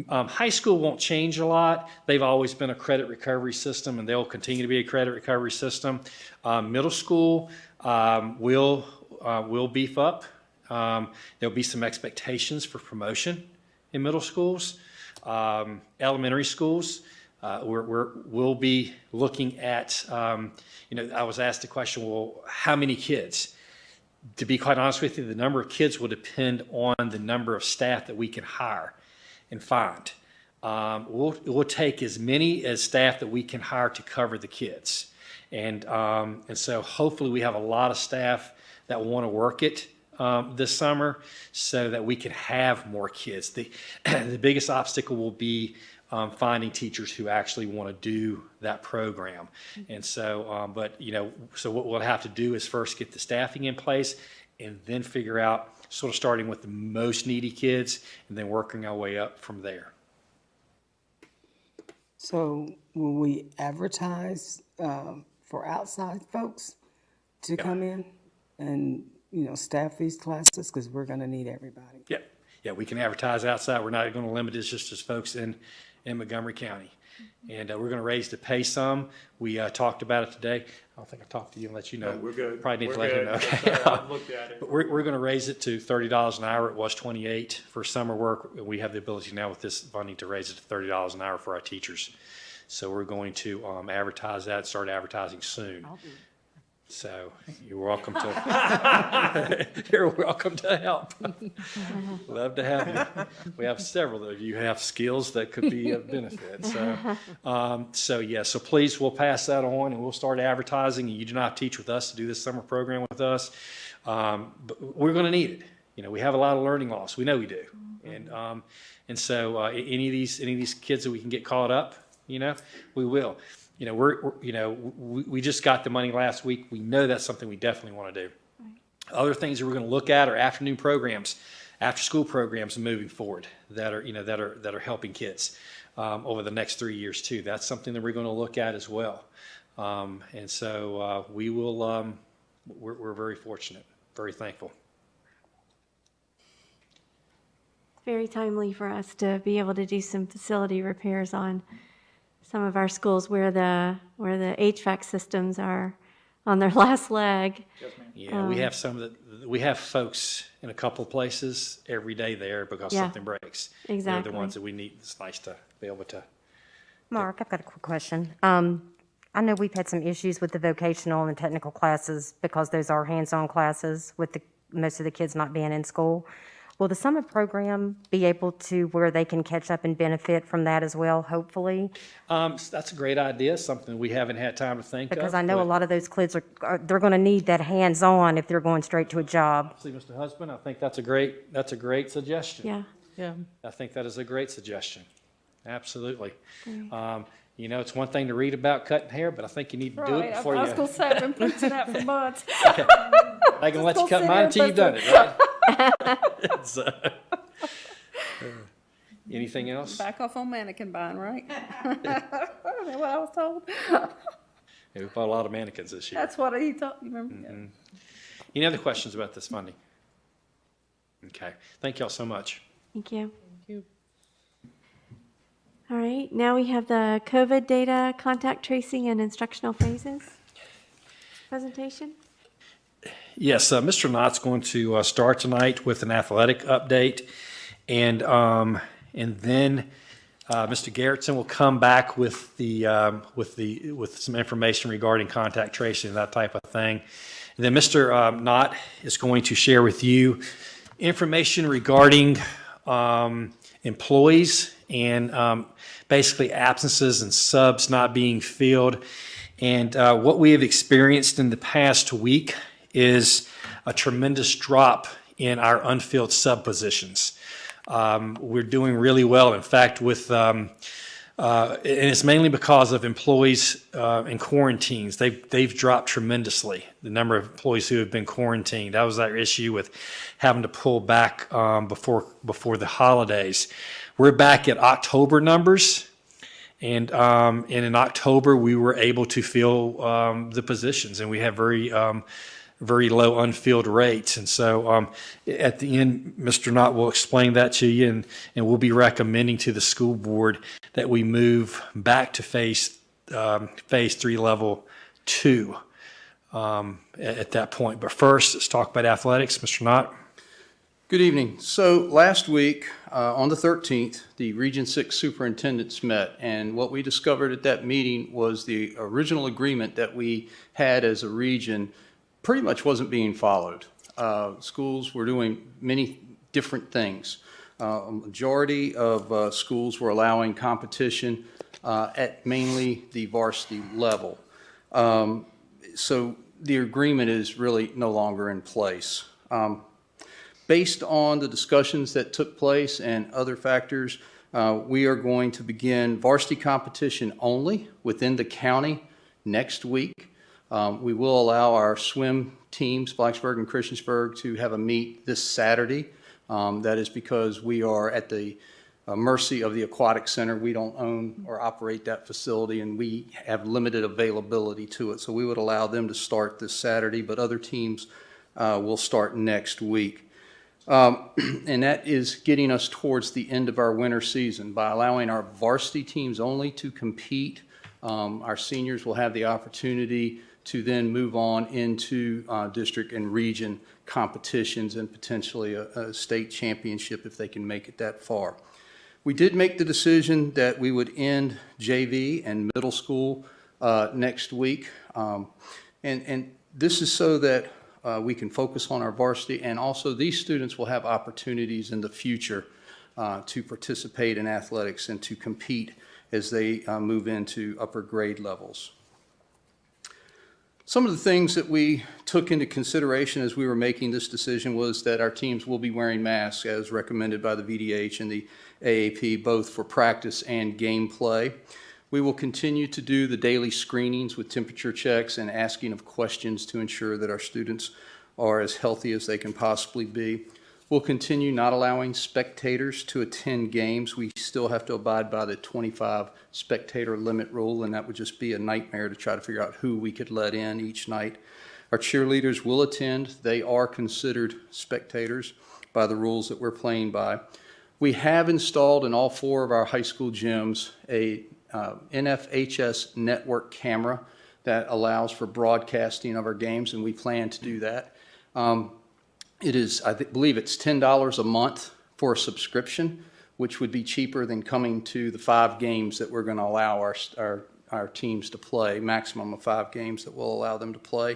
S2: High school won't change a lot. They've always been a credit recovery system, and they'll continue to be a credit recovery system. Middle school will beef up. There'll be some expectations for promotion in middle schools. Elementary schools, we'll be looking at, I was asked the question, well, how many kids? To be quite honest with you, the number of kids will depend on the number of staff that we can hire and find. We'll take as many as staff that we can hire to cover the kids. And so hopefully we have a lot of staff that want to work it this summer so that we can have more kids. The biggest obstacle will be finding teachers who actually want to do that program. And so, so what we'll have to do is first get the staffing in place and then figure out, sort of starting with the most needy kids and then working our way up from there.
S8: So will we advertise for outside folks to come in and, staff these classes? Because we're going to need everybody.
S2: Yeah, we can advertise outside. We're not going to limit it just as folks in Montgomery County. And we're going to raise the pay some. We talked about it today. I don't think I talked to you and let you know.
S7: No, we're good.
S2: Probably need to
S7: We're
S2: let
S7: good.
S2: you know.
S7: Yes, sir. I've looked at it.
S2: But we're going to raise it to $30 an hour. It was $28 for summer work. We have the ability now with this funding to raise it to $30 an hour for our teachers. So we're going to advertise that, start advertising soon. So you're welcome to help. Love to have you. We have several of you who have skills that could be of benefit. So please, we'll pass that on and we'll start advertising. You do not have to teach with us to do this summer program with us, but we're going to need it. We have a lot of learning loss. We know we do, and so any of these kids that we can get caught up, we will. We just got the money last week. We know that's something we definitely want to do. Right. Other things that we're going to look at are afternoon programs, after school programs moving forward that are helping kids over the next 3 years too. That's something that we're going to look at as well. And so we will. We're very fortunate, very thankful.
S1: very timely for us to be able to do some facility repairs on some of our schools where the HVAC systems are on their last leg.
S2: Yeah, we have we have folks in a couple of places every day there because
S1: Yeah,
S2: something breaks.
S1: exactly.
S2: They're the ones that we need. It's nice to be able to.
S9: Mark, I've got a quick question. I know we've had some issues with the vocational and technical classes because those are hands-on classes with most of the kids not being in school. will the summer program be able to where they can catch up and benefit from that as well, hopefully?
S2: That's a great idea, something we haven't had time to think of.
S9: Because I know a
S2: but-
S9: lot of those kids they're going to need that hands-on if they're going straight to a job.
S2: See, Mr. Husband, I think that's a great suggestion.
S1: Yeah.
S3: Yeah.
S2: I think that is a great suggestion. Absolutely. You know, it's one thing to read about cutting hair, but I think you need to do it before you.
S10: say, I've been preaching that for months.
S2: I can let you cut mine until you've done it, right? So, anything else?
S10: Back off on mannequin buying, right? Is that what I was told?
S2: Yeah, we bought a lot of mannequins this year.
S10: That's what he told, you remember?
S2: Any other questions about this funding? Okay, thank y'all so much.
S1: Thank you. All right, now we have the COVID data, contact tracing, and instructional phases presentation.
S2: Yes, Mr. Knott's going to start tonight with an athletic update, and then Mr. Garrettson will come back with with some information regarding contact tracing and that type of thing. And then Mr. Knott is going to share with you information regarding employees and basically absences and subs not being filled. And what we have experienced in the past week is a tremendous drop in our unfilled sub positions. We're doing really well. In fact, and it's mainly because of employees in quarantines. They've dropped tremendously, the number of employees who have been quarantined. That was our issue with having to pull back before the holidays. We're back at October numbers, and in October we were able to fill the positions, and we have very low unfilled rates. And so at the end, Mr. Knott will explain that to you, and we'll be recommending to the school board that we move back to phase 3 level 2 at that point. But first, let's talk about athletics. Mr. Knott.
S11: Good evening. So last week, on the 13th, the Region 6 superintendents met, and what we discovered at that meeting was the original agreement that we had as a region pretty much wasn't being followed. Schools were doing many different things. A majority of schools were allowing competition at mainly the varsity level. So the agreement is really no longer in place. Based on the discussions that took place and other factors, we are going to begin varsity competition only within the county next week. We will allow our swim teams, Blacksburg and Christiansburg, to have a meet this Saturday. That is because we are at the mercy of the Aquatic Center. We don't own or operate that facility, and we have limited availability to it. So we would allow them to start this Saturday, but other teams will start next week. And that is getting us towards the end of our winter season. By allowing our varsity teams only to compete, our seniors will have the opportunity to then move on into district and region competitions and potentially a state championship if they can make it that far. We did make the decision that we would end JV and middle school next week. And this is so that we can focus on our varsity, and also these students will have opportunities in the future to participate in athletics and to compete as they move into upper grade levels. Some of the things that we took into consideration as we were making this decision was that our teams will be wearing masks as recommended by the VDH and the AAP, both for practice and gameplay. We will continue to do the daily screenings with temperature checks and asking of questions to ensure that our students are as healthy as they can possibly be. We'll continue not allowing spectators to attend games. We still have to abide by the 25 spectator limit rule, and that would just be a nightmare to try to figure out who we could let in each night. Our cheerleaders will attend. They are considered spectators by the rules that we're playing by. We have installed in all 4 of our high school gyms a NFHS network camera that allows for broadcasting of our games, and we plan to do that. It is, I believe it's $10 a month for a subscription, which would be cheaper than coming to the 5 games that we're going to allow our teams to play, maximum of 5 games that we'll allow them to play.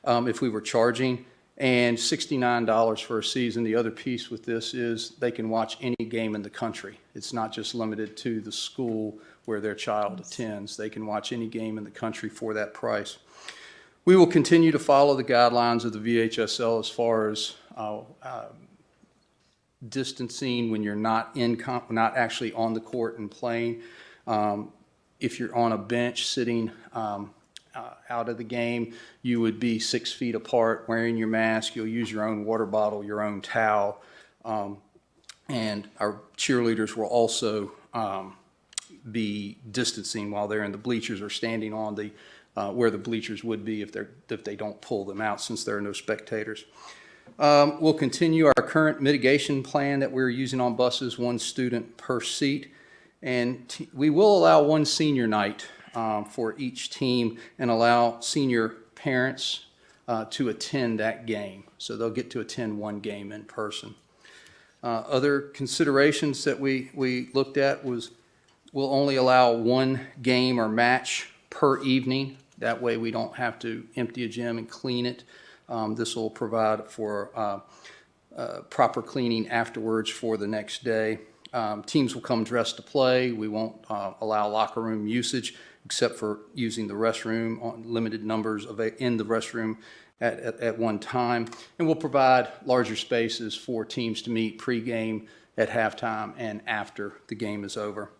S11: If we were charging and $69 for a season. The other piece with this is they can watch any game in the country. It's not just limited to the school where their child attends. They can watch any game in the country for that price. We will continue to follow the guidelines of the VHSL as far as distancing when you're not actually on the court and playing. If you're on a bench sitting out of the game, you would be 6 feet apart, wearing your mask. You'll use your own water bottle, your own towel, and our cheerleaders will also be distancing while they're in the bleachers or standing on the where the bleachers would be if they don't pull them out, since there are no spectators. We'll continue our current mitigation plan that we're using on buses, 1 student per seat. And we will allow 1 senior night for each team and allow senior parents to attend that game. So they'll get to attend 1 game in person. Other considerations that we looked at was we'll only allow 1 game or match per evening. That way we don't have to empty a gym and clean it. This will provide for proper cleaning afterwards for the next day. Teams will come dressed to play. We won't allow locker room usage except for using the restroom on limited numbers in the restroom at one time. And we'll provide larger spaces for teams to meet pregame, at halftime, and after the game is over.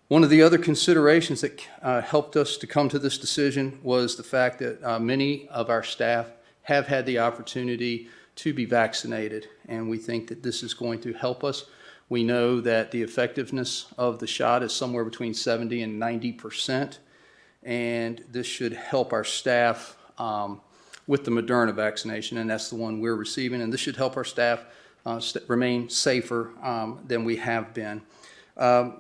S11: One of the other considerations that helped us to come to this decision was the fact that many of our staff have had the opportunity to be vaccinated, and we think that this is going to help us. We know that the effectiveness of the shot is somewhere between 70 and 90%, and this should help our staff with the Moderna vaccination, and that's the one we're receiving, and this should help our staff remain safer than we have been.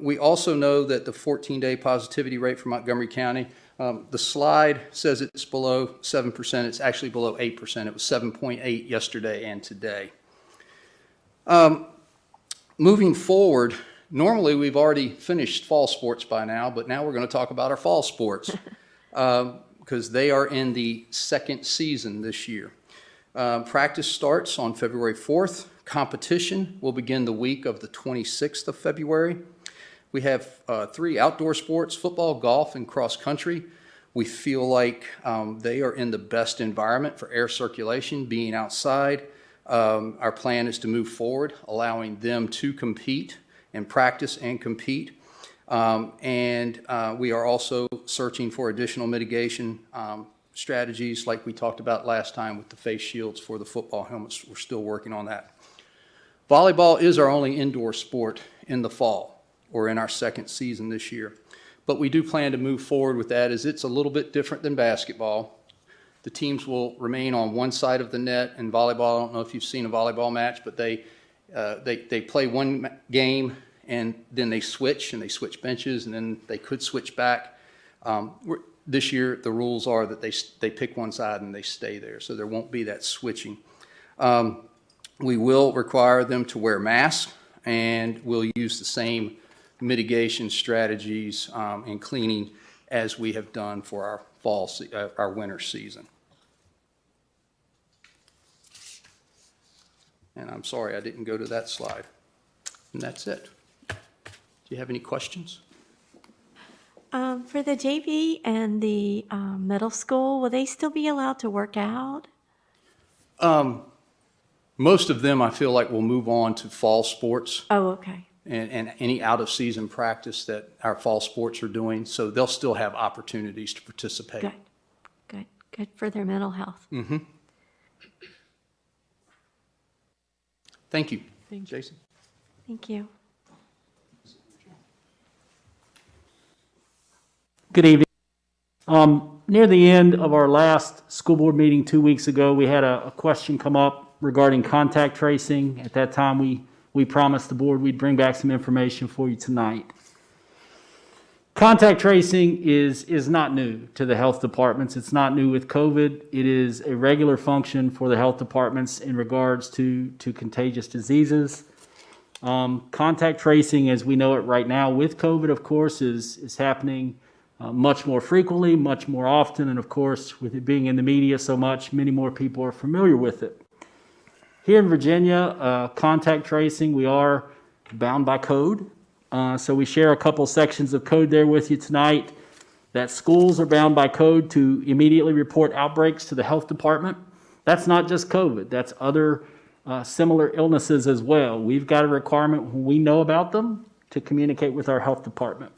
S11: We also know that the 14-day positivity rate for Montgomery County, the slide says it's below 7%. It's actually below 8%. It was 7.8 yesterday and today. Moving forward, normally we've already finished fall sports by now, but now we're going to talk about our fall sports because they are in the 2nd season this year. Practice starts on February 4th. Competition will begin the week of the 26th of February. We have 3 outdoor sports: football, golf, and cross country. We feel like they are in the best environment for air circulation, being outside. Our plan is to move forward, allowing them to compete and practice and compete. We are also searching for additional mitigation strategies like we talked about last time with the face shields for the football helmets. We're still working on that. Volleyball is our only indoor sport in the fall, or in our 2nd season this year. But we do plan to move forward with that, as it's a little bit different than basketball. The teams will remain on one side of the net. In volleyball, I don't know if you've seen a volleyball match, but they play 1 game and then they switch benches, and then they could switch back. This year, the rules are that they pick one side and they stay there, so there won't be that switching. We will require them to wear masks, and we'll use the same mitigation strategies and cleaning as we have done for our winter season. And I'm sorry I didn't go to that slide. And that's it. Do you have any questions?
S1: For the JV and the middle school, will they still be allowed to work out?
S11: Most of them, I feel like, will move on to fall sports
S1: Oh, okay.
S11: and any out-of-season practice that our fall sports are doing, so they'll still have opportunities to participate.
S1: Good for their mental health.
S11: Mm-hmm. Thank you. Jason?
S1: Thank you.
S12: Good evening. Near the end of our last school board meeting 2 weeks ago, we had a question come up regarding contact tracing. At that time, we promised the board we'd bring back some information for you tonight. Contact tracing is not new to the health departments. It's not new with COVID. It is a regular function for the health departments in regards to contagious diseases. Contact tracing, as we know it right now with COVID, of course, is happening much more frequently, much more often, and of course, with it being in the media so much, many more people are familiar with it. Here in Virginia, contact tracing, we are bound by code. So we share a couple sections of code there with you tonight. That schools are bound by code to immediately report outbreaks to the health department. That's not just COVID, that's other similar illnesses as well. We've got a requirement when we know about them to communicate with our health department.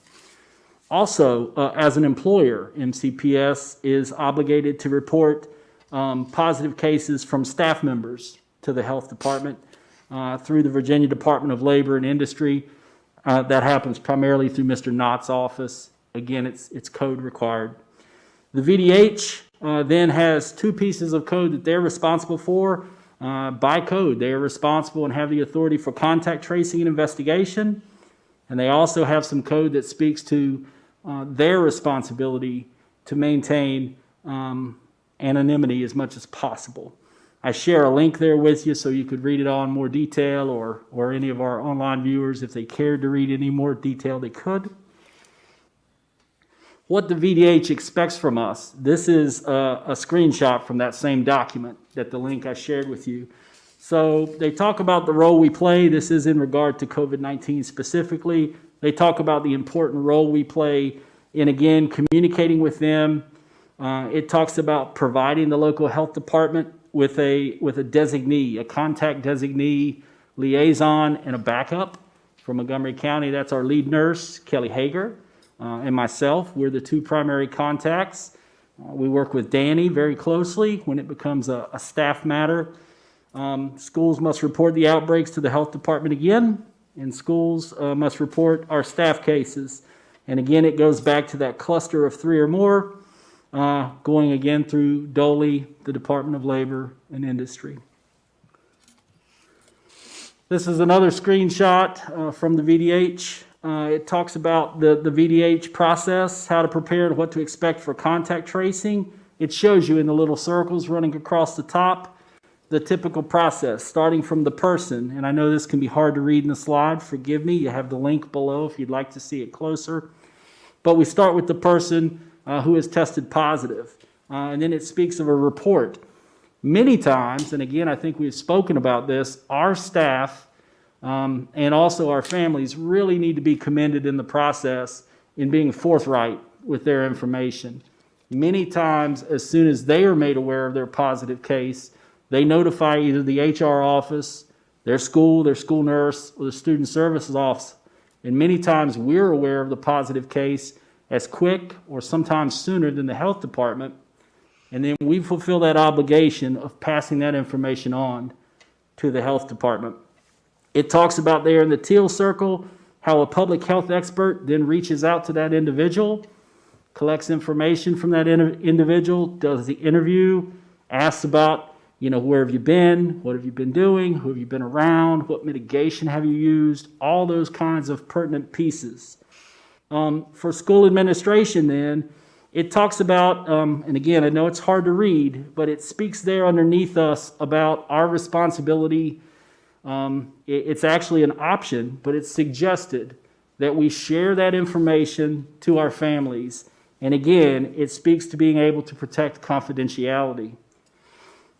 S12: Also, as an employer, MCPS is obligated to report positive cases from staff members to the health department through the Virginia Department of Labor and Industry. That happens primarily through Mr. Knott's office. Again, it's code required. The VDH then has two pieces of code that they're responsible for by code. They are responsible and have the authority for contact tracing and investigation. And they also have some code that speaks to their responsibility to maintain anonymity as much as possible. I share a link there with you so you could read it all in more detail, or any of our online viewers, if they cared to read any more detail, they could. What the VDH expects from us, this is a screenshot from that same document that the link I shared with you. So they talk about the role we play. This is in regard to COVID-19 specifically. They talk about the important role we play in, again, communicating with them. It talks about providing the local health department with a designee, a contact designee, liaison, and a backup. From Montgomery County, that's our lead nurse, Kelly Hager, and myself. We're the two primary contacts. We work with Danny very closely when it becomes a staff matter. Schools must report the outbreaks to the health department again, and schools must report our staff cases. And again, it goes back to that cluster of 3 or more, going again through DOLE, the Department of Labor and Industry. This is another screenshot from the VDH. It talks about the VDH process, how to prepare and what to expect for contact tracing. It shows you in the little circles running across the top the typical process, starting from the person. And I know this can be hard to read in the slide. Forgive me. You have the link below if you'd like to see it closer. But we start with the person who has tested positive. And then it speaks of a report. Many times, and again, I think we've spoken about this, our staff and also our families really need to be commended in the process in being forthright with their information. Many times, as soon as they are made aware of their positive case, they notify either the HR office, their school nurse, or the student services office. And many times we're aware of the positive case as quick or sometimes sooner than the health department. And then we fulfill that obligation of passing that information on to the health department. It talks about there in the teal circle how a public health expert then reaches out to that individual, collects information from that individual, does the interview, asks about, where have you been? What have you been doing? Who have you been around? What mitigation have you used? All those kinds of pertinent pieces. For school administration then, it talks about, and again, I know it's hard to read, but it speaks there underneath us about our responsibility. It's actually an option, but it's suggested that we share that information to our families. And again, it speaks to being able to protect confidentiality.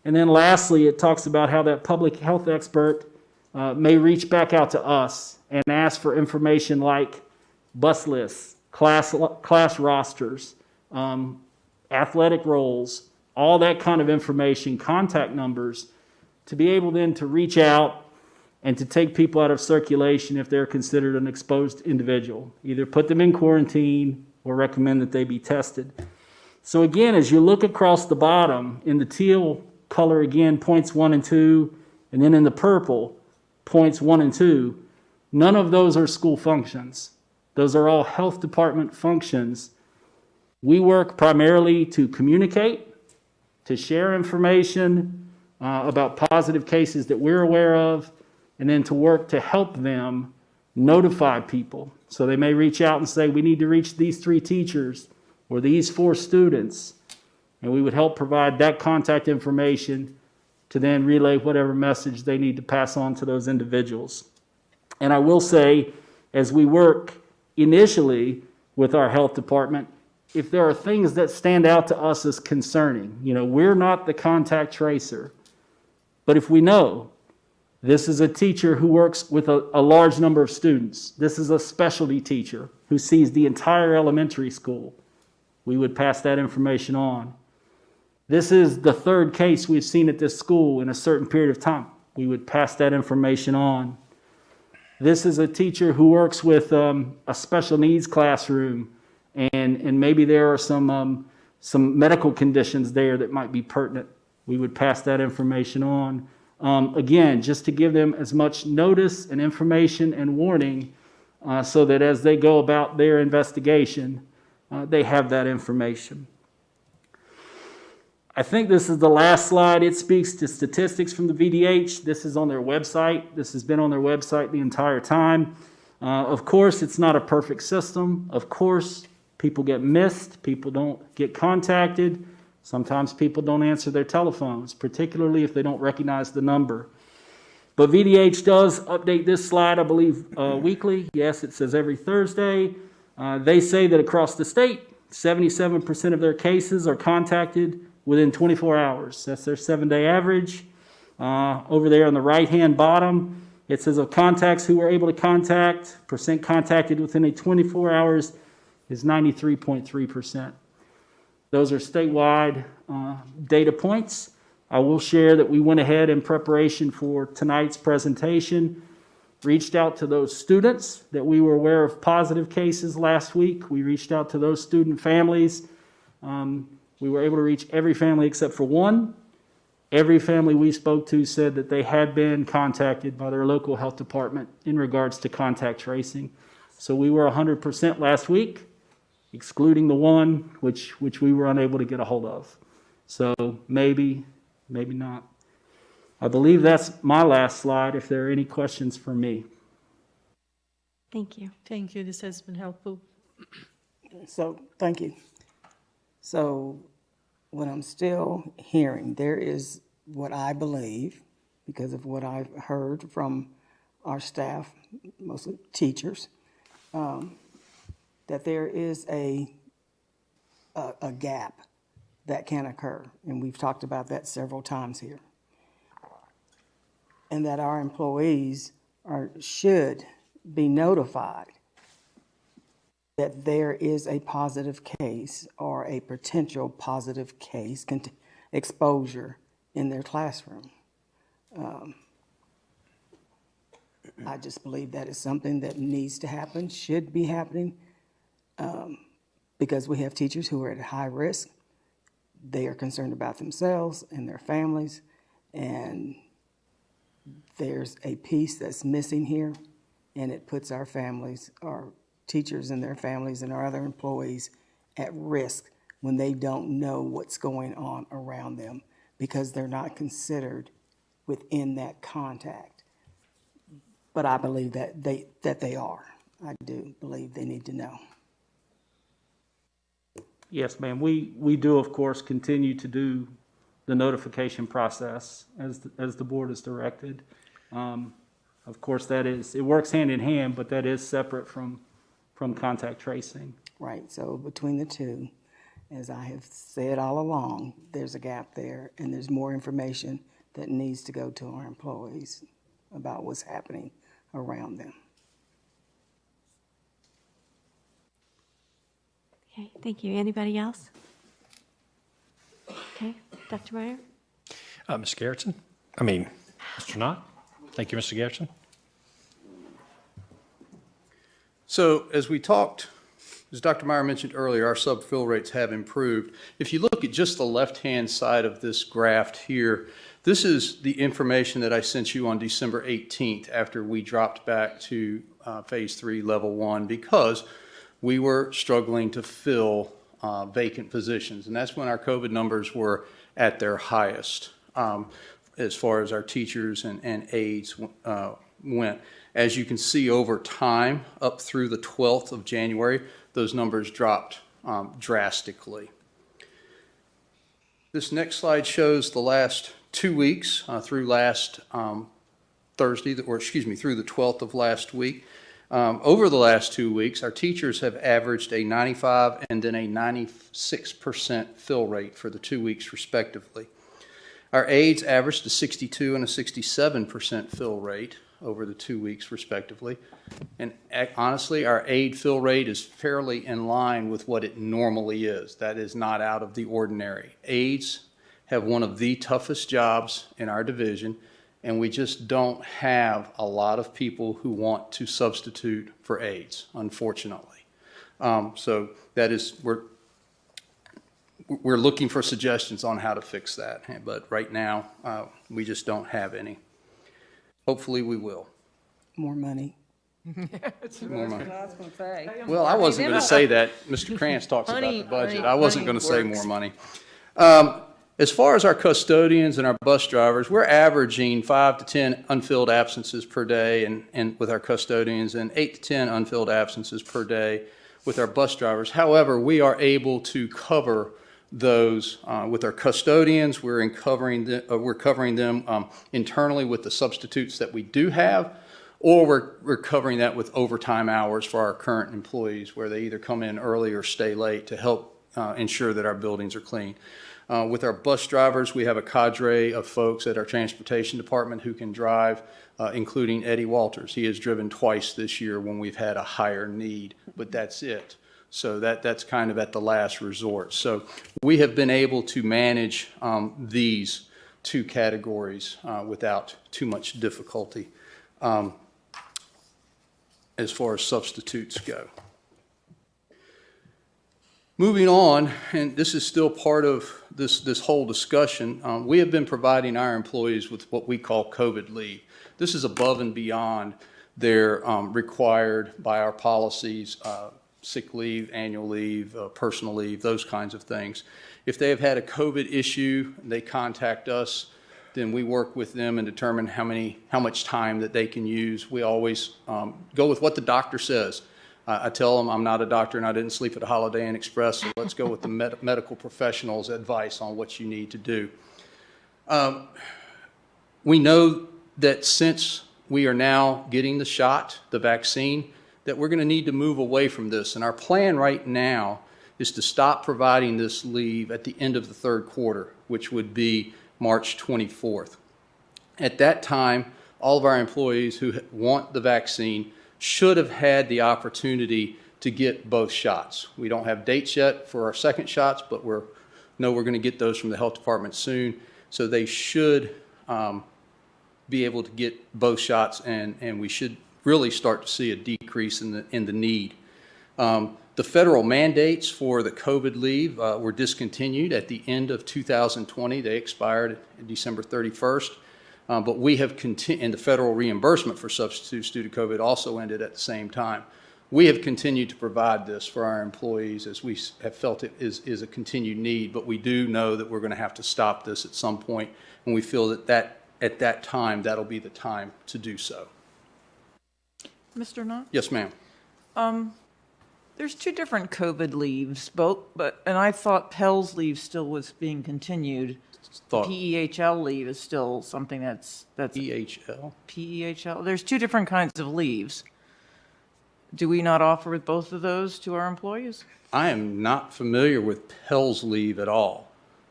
S12: And then lastly, it talks about how that public health expert may reach back out to us and ask for information like bus lists, class rosters, athletic roles, all that kind of information, contact numbers, to be able then to reach out and to take people out of circulation if they're considered an exposed individual. Either put them in quarantine or recommend that they be tested. So again, as you look across the bottom, in the teal color again, points 1 and 2, and then in the purple, points 1 and 2, none of those are school functions. Those are all health department functions. We work primarily to communicate, to share information about positive cases that we're aware of, and then to work to help them notify people. So they may reach out and say, we need to reach these 3 teachers or these 4 students. And we would help provide that contact information to then relay whatever message they need to pass on to those individuals. And I will say, as we work initially with our health department, if there are things that stand out to us as concerning, we're not the contact tracer, but if we know this is a teacher who works with a large number of students, this is a specialty teacher who sees the entire elementary school, we would pass that information on. This is the third case we've seen at this school in a certain period of time. We would pass that information on. This is a teacher who works with a special needs classroom, and maybe there are some medical conditions there that might be pertinent. We would pass that information on. Again, just to give them as much notice and information and warning so that as they go about their investigation, they have that information. I think this is the last slide. It speaks to statistics from the VDH. This is on their website. This has been on their website the entire time. Of course, it's not a perfect system. Of course, people get missed. People don't get contacted. Sometimes people don't answer their telephones, particularly if they don't recognize the number. But VDH does update this slide, I believe, weekly. Yes, it says every Thursday. They say that across the state, 77% of their cases are contacted within 24 hours. That's their 7-day average. Over there on the right-hand bottom, it says of contacts who were able to contact, percent contacted within a 24 hours is 93.3%. Those are statewide data points. I will share that we went ahead in preparation for tonight's presentation, reached out to those students that we were aware of positive cases last week. We reached out to those student families. We were able to reach every family except for one. Every family we spoke to said that they had been contacted by their local health department in regards to contact tracing. So we were 100% last week, excluding the one which we were unable to get a hold of. So maybe not. I believe that's my last slide, if there are any questions for me.
S1: Thank you.
S10: Thank you. This has been helpful.
S8: So, thank you. So, what I'm still hearing, there is what I believe, because of what I've heard from our staff, mostly teachers, that there is a gap that can occur, and we've talked about that several times here, and that our employees should be notified that there is a positive case or a potential positive case exposure in their classroom. I just believe that is something that needs to happen, should be happening, because we have teachers who are at high risk. They are concerned about themselves and their families, and there's a piece that's missing here, and it puts our families, our teachers and their families and our other employees at risk when they don't know what's going on around them because they're not considered within that contact. But I believe that they are. I do believe they need to know.
S12: Yes, ma'am. We do, of course, continue to do the notification process as the board is directed. Of course, it works hand in hand, but that is separate from contact tracing.
S8: Right, so between the two, as I have said all along, there's a gap there, and there's more information that needs to go to our employees about what's happening around them.
S1: Okay, thank you. Anybody else? Okay, Dr. Meyer?
S2: Ms. Garrettson? Mr. Knott? Thank you, Mr. Garrettson.
S11: So as we talked, as Dr. Meyer mentioned earlier, our sub-fill rates have improved. If you look at just the left-hand side of this graph here, this is the information that I sent you on December 18th after we dropped back to phase 3, level 1, because we were struggling to fill vacant positions. And that's when our COVID numbers were at their highest as far as our teachers and aides went. As you can see over time, up through the 12th of January, those numbers dropped drastically. This next slide shows the last 2 weeks through last Thursday, through the 12th of last week. Over the last 2 weeks, our teachers have averaged a 95 and then a 96% fill rate for the 2 weeks respectively. Our aides averaged a 62 and a 67% fill rate over the 2 weeks respectively. And honestly, our aide fill rate is fairly in line with what it normally is. That is not out of the ordinary. Aides have one of the toughest jobs in our division, and we just don't have a lot of people who want to substitute for aides, unfortunately. So that is, we're looking for suggestions on how to fix that, but right now, we just don't have any. Hopefully, we will.
S8: More money.
S11: More money.
S10: I was gonna say.
S11: Well, I wasn't going to say that. Mr. Krantz talks about the budget. I wasn't going to say more money. As far as our custodians and our bus drivers, we're averaging 5 to 10 unfilled absences per day and with our custodians, and 8 to 10 unfilled absences per day with our bus drivers. However, we are able to cover those with our custodians. We're covering them internally with the substitutes that we do have, or we're covering that with overtime hours for our current employees, where they either come in early or stay late to help ensure that our buildings are clean. With our bus drivers, we have a cadre of folks at our transportation department who can drive, including Eddie Walters. He has driven twice this year when we've had a higher need, but that's it. So that's kind of at the last resort. So we have been able to manage these two categories without too much difficulty as far as substitutes go. Moving on, and this is still part of this whole discussion, we have been providing our employees with what we call COVID leave. This is above and beyond their required by our policies, sick leave, annual leave, personal leave, those kinds of things. If they have had a COVID issue, they contact us, then we work with them and determine how much time that they can use. We always go with what the doctor says. I tell them I'm not a doctor and I didn't sleep at a Holiday Inn Express, so let's go with the medical professional's advice on what you need to do. We know that since we are now getting the shot, the vaccine, that we're going to need to move away from this. And our plan right now is to stop providing this leave at the end of the third quarter, which would be March 24th. At that time, all of our employees who want the vaccine should have had the opportunity to get both shots. We don't have dates yet for our second shots, but we're going to get those from the health department soon. So they should be able to get both shots, and we should really start to see a decrease in the need. The federal mandates for the COVID leave were discontinued at the end of 2020. They expired December 31st. But we have continued, and the federal reimbursement for substitutes due to COVID also ended at the same time. We have continued to provide this for our employees as we have felt it is a continued need, but we do know that we're going to have to stop this at some point, and we feel that at that time, that'll be the time to do so.
S3: Mr. Knott?
S11: Yes, ma'am.
S3: There's two different COVID leaves, and I thought Pell's leave still was being continued. PEHL leave is still something that's
S11: PEHL?
S3: PEHL. There's two different kinds of leaves. Do we not offer both of those to our employees?
S11: I am not familiar with Pell's leave at all.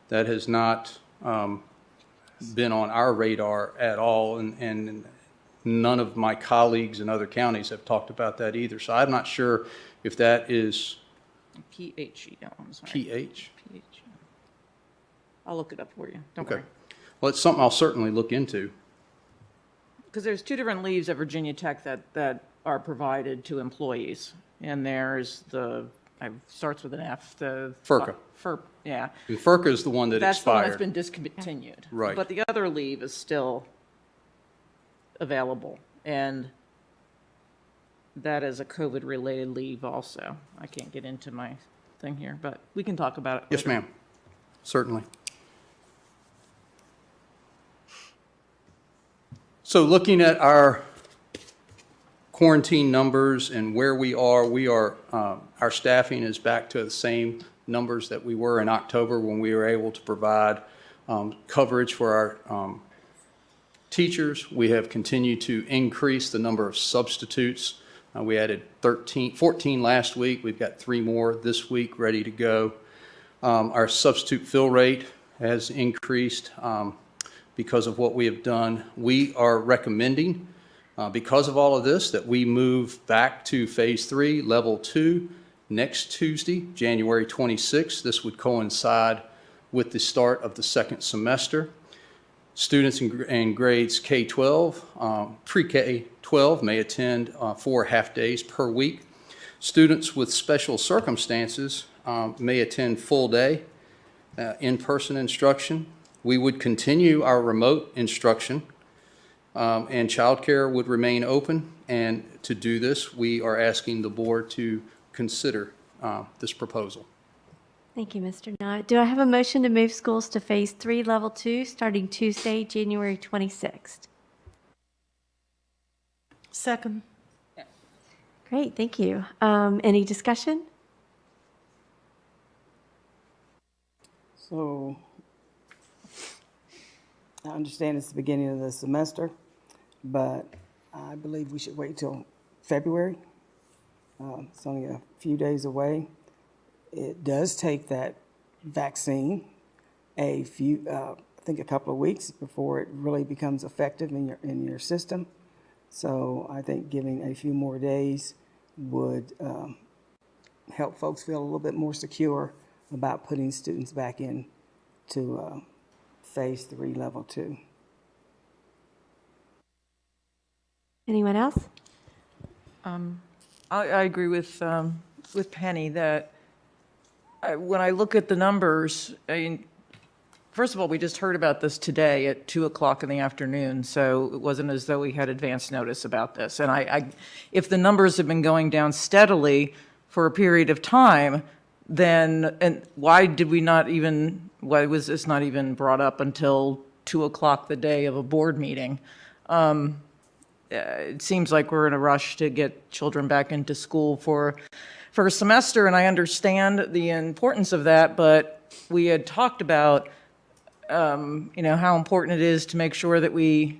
S11: That has not been on our radar at all, and none of my colleagues in other counties have talked about that either. So I'm not sure if that is
S3: PHEL, I'm sorry.
S11: PH.
S3: I'll look it up for you. Don't
S11: Okay.
S3: worry.
S11: Well, it's something I'll certainly look into.
S3: Because there's two different leaves at Virginia Tech that are provided to employees. And there's starts with an F, the
S11: FERCA.
S3: Yeah.
S11: And FERCA is the one that
S3: That's the one that's
S11: expired.
S3: been discontinued.
S11: Right.
S3: But the other leave is still available. And that is a COVID-related leave also. I can't get into my thing here, but we can talk about it
S11: Yes,
S3: later.
S11: ma'am. Certainly. So looking at our quarantine numbers and where we are, our staffing is back to the same numbers that we were in October when we were able to provide coverage for our teachers. We have continued to increase the number of substitutes We added 14 last week. We've got 3 more this week ready to go. Our substitute fill rate has increased because of what we have done. We are recommending, because of all of this, that we move back to Phase 3, Level 2, next Tuesday, January 26th. This would coincide with the start of the second semester. Students in grades K-12, pre-K-12 may attend 4 half-days per week. Students with special circumstances may attend full-day in-person instruction. We would continue our remote instruction, and childcare would remain open. And to do this, we are asking the board to consider this proposal.
S1: Thank you, Mr. Knott. Do I have a motion to move schools to Phase 3, Level 2, starting Tuesday, January 26th?
S10: Second.
S1: Great, thank you. Any discussion?
S8: So I understand it's the beginning of the semester, but I believe we should wait till February. It's only a few days away. It does take that vaccine I think a couple of weeks before it really becomes effective in your system. So I think giving a few more days would help folks feel a little bit more secure about putting students back in to Phase 3, Level 2.
S1: Anyone else?
S3: I agree with Penny that when I look at the numbers, I mean, first of all, we just heard about this today at 2:00 in the afternoon, so it wasn't as though we had advance notice about this. And if the numbers have been going down steadily for a period of time, then and why was this not even brought up until 2:00 the day of a board meeting? It seems like we're in a rush to get children back into school for a semester, and I understand the importance of that, but we had talked about, how important it is to make sure that we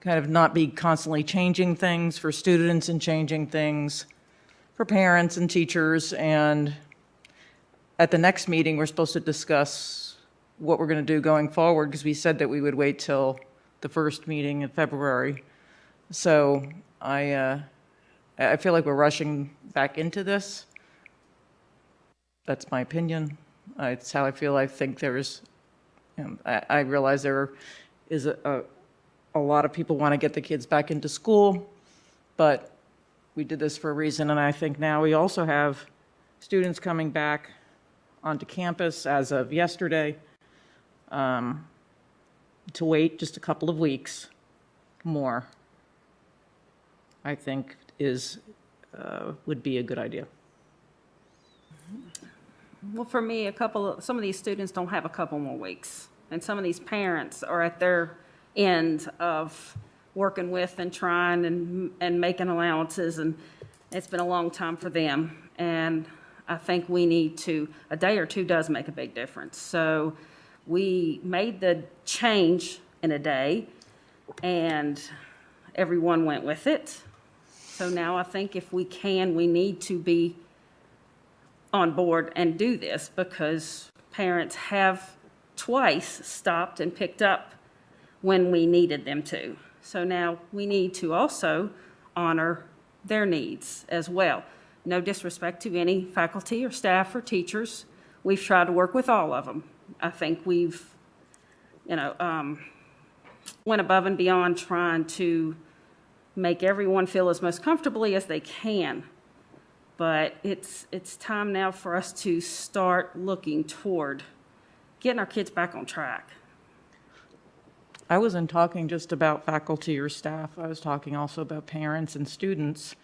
S3: kind of not be constantly changing things for students and changing things for parents and teachers. And at the next meeting, we're supposed to discuss what we're going to do going forward, because we said that we would wait till the first meeting in February. So I feel like we're rushing back into this. That's my opinion. It's how I feel. I think there's, I realize there is a lot of people want to get the kids back into school, but we did this for a reason. And I think now we also have students coming back onto campus as of yesterday. To wait just a couple of weeks more, I think would be a good idea.
S10: Well, for me, some of these students don't have a couple more weeks, and some of these parents are at their end of working with and trying and making allowances, and it's been a long time for them. And I think we need a day or two does make a big difference. So we made the change in a day, and everyone went with it. So now I think if we need to be on board and do this, because parents have twice stopped and picked up when we needed them to. So now we need to also honor their needs as well. No disrespect to any faculty or staff or teachers. We've tried to work with all of them. I think we've, went above and beyond trying to make everyone feel as most comfortably as they can. But it's time now for us to start looking toward getting our kids back on track.
S3: I wasn't talking just about faculty or staff. I was talking also about parents and students.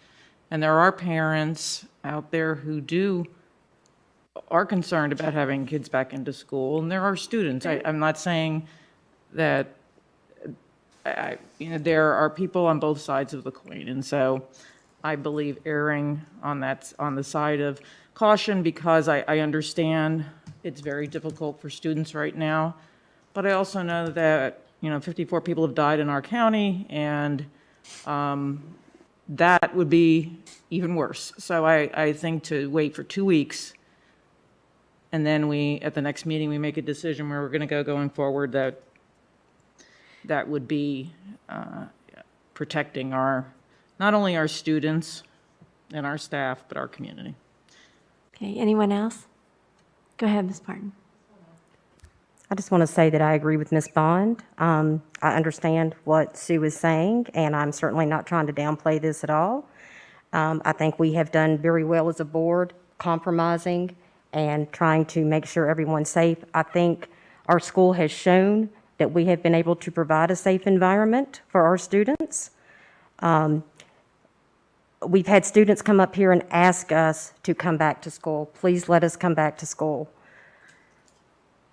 S3: And there are parents out there who are concerned about having kids back into school, and there are students. I'm not saying that there are people on both sides of the coin, and so I believe erring on the side of caution, because I understand it's very difficult for students right now, but I also know that 54 people have died in our county, and that would be even worse. So I think to wait for 2 weeks, and then at the next meeting, we make a decision where we're going to go going forward, that would be protecting not only our students and our staff, but our community.
S1: Okay, anyone else? Go ahead, Ms. Parton.
S9: I just want to say that I agree with Ms. Bond. I understand what Sue is saying, and I'm certainly not trying to downplay this at all. I think we have done very well as a board, compromising and trying to make sure everyone's safe. I think our school has shown that we have been able to provide a safe environment for our students. We've had students come up here and ask us to come back to school. Please let us come back to school.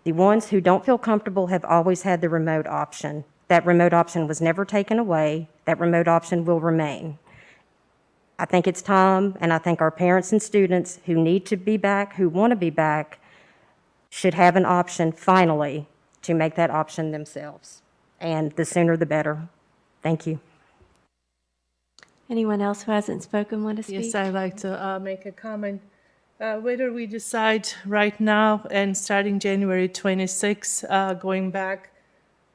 S9: The ones who don't feel comfortable have always had the remote option. That remote option was never taken away. That remote option will remain. I think it's time, and I think our parents and students who need to be back, who want to be back, should have an option finally to make that option themselves. And the sooner the better. Thank you.
S1: Anyone else who hasn't spoken want to speak?
S13: Yes, I'd like to make a comment. Whether we decide right now and starting January 26, going back,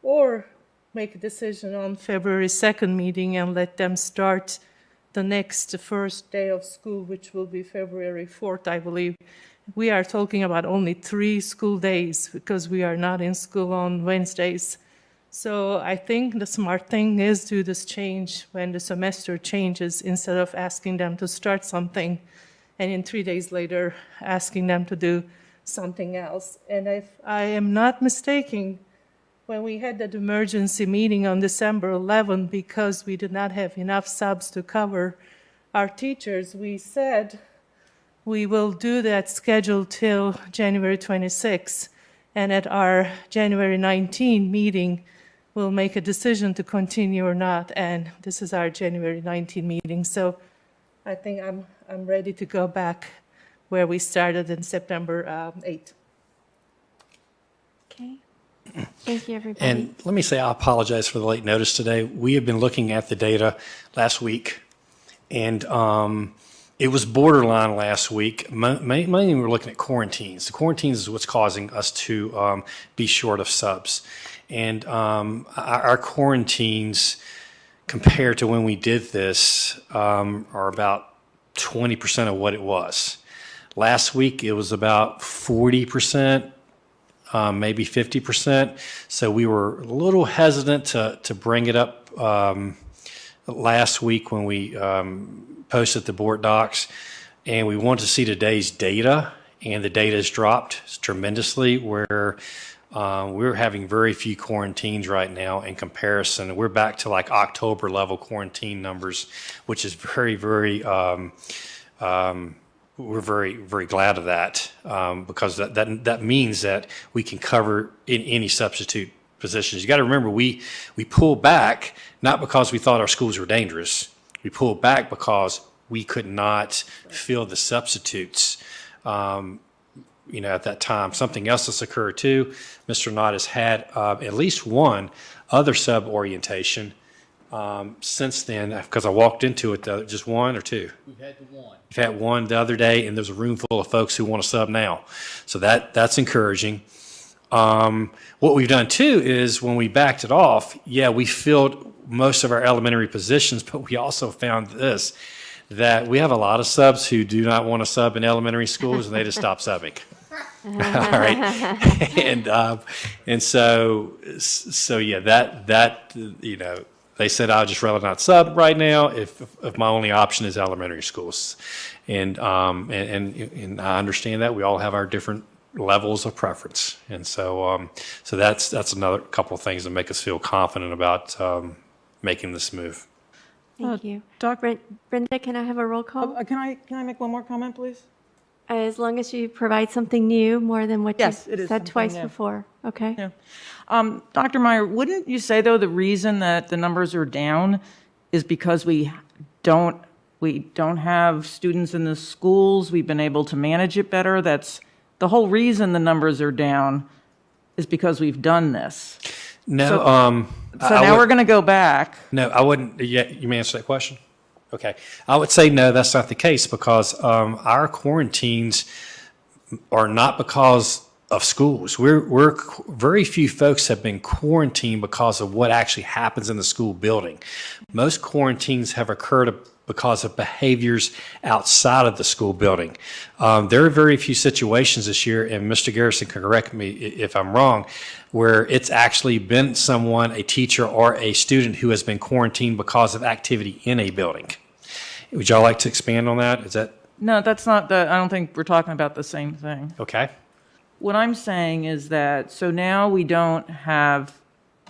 S13: or make a decision on February 2nd meeting and let them start the first day of school, which will be February 4th, I believe. We are talking about only 3 school days because we are not in school on Wednesdays. So I think the smart thing is do this change when the semester changes instead of asking them to start something and in 3 days later asking them to do something else. And if I am not mistaken, when we had that emergency meeting on December 11, because we did not have enough subs to cover our teachers, we said we will do that schedule till January 26. And at our January 19 meeting, we'll make a decision to continue or not. And this is our January 19 meeting. So I think I'm ready to go back where we started in September 8th.
S1: Okay. Thank you, everybody.
S2: And let me say, I apologize for the late notice today. We have been looking at the data last week, and it was borderline last week. Mainly we were looking at quarantines. The quarantines is what's causing us to be short of subs. And our quarantines, compared to when we did this, are about 20% of what it was. Last week, it was about 40%. Maybe 50%. So we were a little hesitant to bring it up last week when we posted the board docs, and we wanted to see today's data, and the data has dropped tremendously where we're having very few quarantines right now in comparison. We're back to like October level quarantine numbers, which is very, very we're very, very glad of that because that means that we can cover in any substitute positions. You got to remember, we pulled back not because we thought our schools were dangerous. We pulled back because we could not fill the substitutes. At that time, something else has occurred too. Mr. Knott has had at least one other sub orientation since then, because I walked into it, just one or two? We've had one. We've had one the other day, and there's a room full of folks who want to sub now. So that's encouraging. What we've done too is when we backed it off, we filled most of our elementary positions, but we also found this, that we have a lot of subs who do not want to sub in elementary schools, and they just stop subbing. All right. And so they said, I'd just rather not sub right now if my only option is elementary schools. And I understand that. We all have our different levels of preference. And so that's another couple of things that make us feel confident about making this move.
S1: Thank you. Brenda, can I have a roll call?
S3: Can I make one more comment, please?
S1: As long as you provide something new, more than what
S3: Yes, it
S1: you
S3: is
S1: said
S3: something
S1: twice
S3: new.
S1: before. Okay.
S3: Yeah. Dr. Meyer, wouldn't you say, though, the reason that the numbers are down is because we don't have students in the schools? We've been able to manage it better? That's the whole reason the numbers are down is because we've done this.
S2: No.
S3: So now we're going to go back.
S2: No, I wouldn't. Yeah, you may answer that question. Okay. I would say no, that's not the case because our quarantines are not because of schools. Very few folks have been quarantined because of what actually happens in the school building. Most quarantines have occurred because of behaviors outside of the school building. There are very few situations this year, and Mr. Garrison can correct me if I'm wrong, where it's actually been someone, a teacher or a student who has been quarantined because of activity in a building. Would y'all like to expand on that? Is that
S3: No, that's not I don't think we're talking about the same thing.
S2: okay?
S3: What I'm saying is that, so now we don't have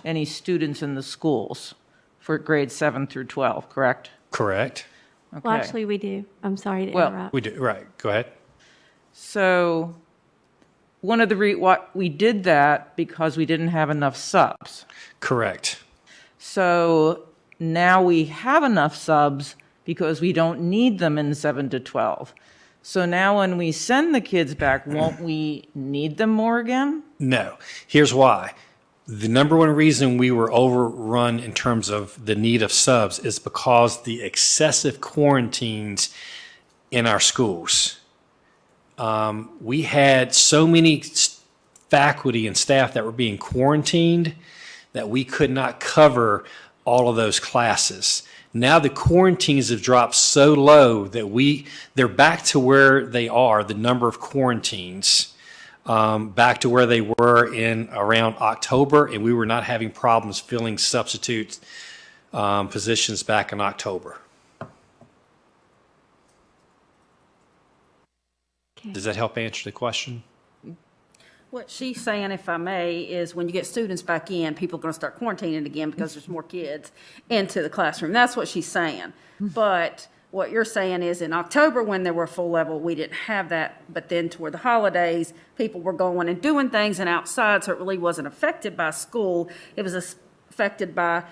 S3: any students in the schools for grades 7 through 12, correct?
S2: Correct.
S3: Okay.
S1: Well, actually, we do. I'm sorry to
S3: Well,
S1: interrupt.
S2: We do, right. Go ahead.
S3: So one of what we did that because we didn't have enough subs.
S2: Correct.
S3: So now we have enough subs because we don't need them in 7 to 12. So now when we send the kids back, won't we need them more again?
S2: No. Here's why. The number one reason we were overrun in terms of the need of subs is because the excessive quarantines in our schools. We had so many faculty and staff that were being quarantined that we could not cover all of those classes. Now the quarantines have dropped so low that they're back to where they are, the number of quarantines, back to where they were in around October, and we were not having problems filling substitute positions back in October.
S1: Okay.
S2: Does that help answer the question?
S10: What she's saying, if I may, is when you get students back in, people are going to start quarantining again because there's more kids into the classroom. That's what she's saying. But what you're saying is in October, when they were full level, we didn't have that. But then toward the holidays, people were going and doing things and outside, so it really wasn't affected by school. It was affected by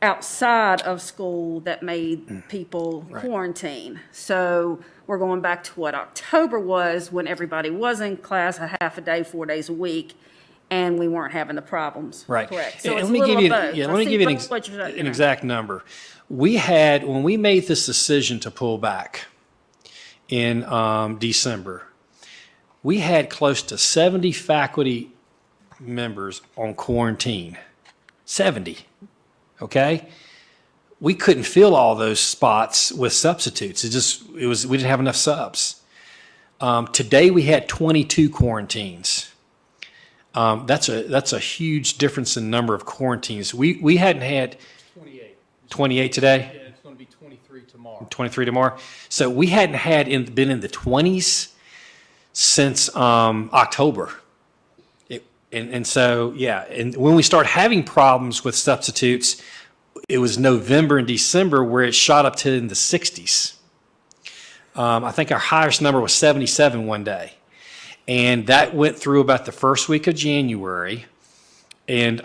S10: outside of school that made people quarantine. So we're going back to what October was when everybody was in class a half a day, 4 days a week, and we weren't having the problems.
S2: Right.
S10: Correct. So
S2: And
S10: it's
S2: let me
S10: a little
S2: give you,
S10: of both.
S2: yeah,
S10: I
S2: let me
S10: see
S2: give you
S10: what you're saying.
S2: an exact number. When we made this decision to pull back in December, we had close to 70 faculty members on quarantine. 70. Okay? We couldn't fill all those spots with substitutes. We didn't have enough subs. Today we had 22 quarantines. That's a huge difference in number of quarantines. We hadn't had 28 today.
S11: Yeah, it's going to be 23 tomorrow.
S2: 23 tomorrow. So we hadn't been in the 20s since October. And so, yeah, and when we start having problems with substitutes, it was November and December where it shot up to in the 60s. I think our highest number was 77 one day. And that went through about the first week of January. And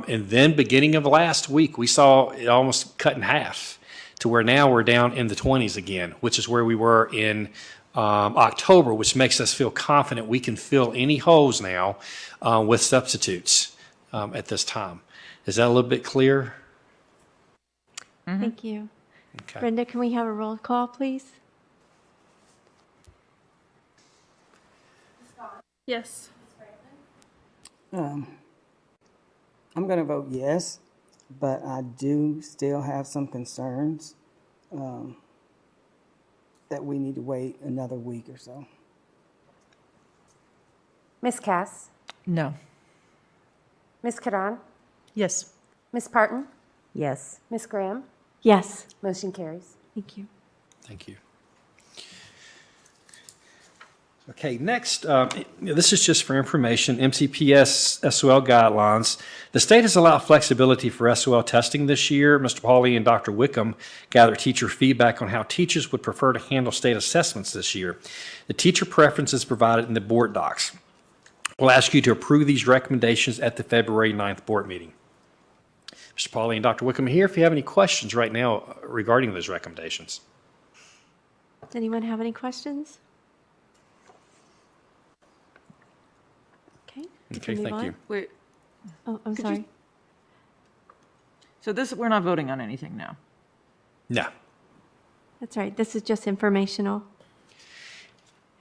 S2: then beginning of last week, we saw it almost cut in half to where now we're down in the 20s again, which is where we were in October, which makes us feel confident we can fill any holes now with substitutes at this time. Is that a little bit clear?
S1: Thank you.
S2: Okay.
S1: Brenda, can we have a roll call, please?
S10: Yes.
S8: I'm going to vote yes, but I do still have some concerns that we need to wait another week or so.
S9: Ms. Cass?
S3: No.
S9: Ms. Karan?
S13: Yes.
S9: Ms. Parton? Yes. Ms. Graham?
S1: Yes.
S9: Motion carries.
S1: Thank you.
S2: Thank you. Okay, next, this is just for information, MCPS SOL guidelines. The state has allowed flexibility for SOL testing this year. Mr. Pauly and Dr. Wickham gathered teacher feedback on how teachers would prefer to handle state assessments this year. The teacher preference is provided in the board docs. We'll ask you to approve these recommendations at the February 9th board meeting. Mr. Pauly and Dr. Wickham are here if you have any questions right now regarding those recommendations.
S1: Does anyone have any questions? Okay. we
S2: Okay,
S1: can move
S2: thank
S1: on.
S2: you.
S3: Wait,
S1: Oh, I'm
S3: Could
S1: sorry.
S3: so we're not voting on anything now?
S2: No.
S1: That's right. This is just informational.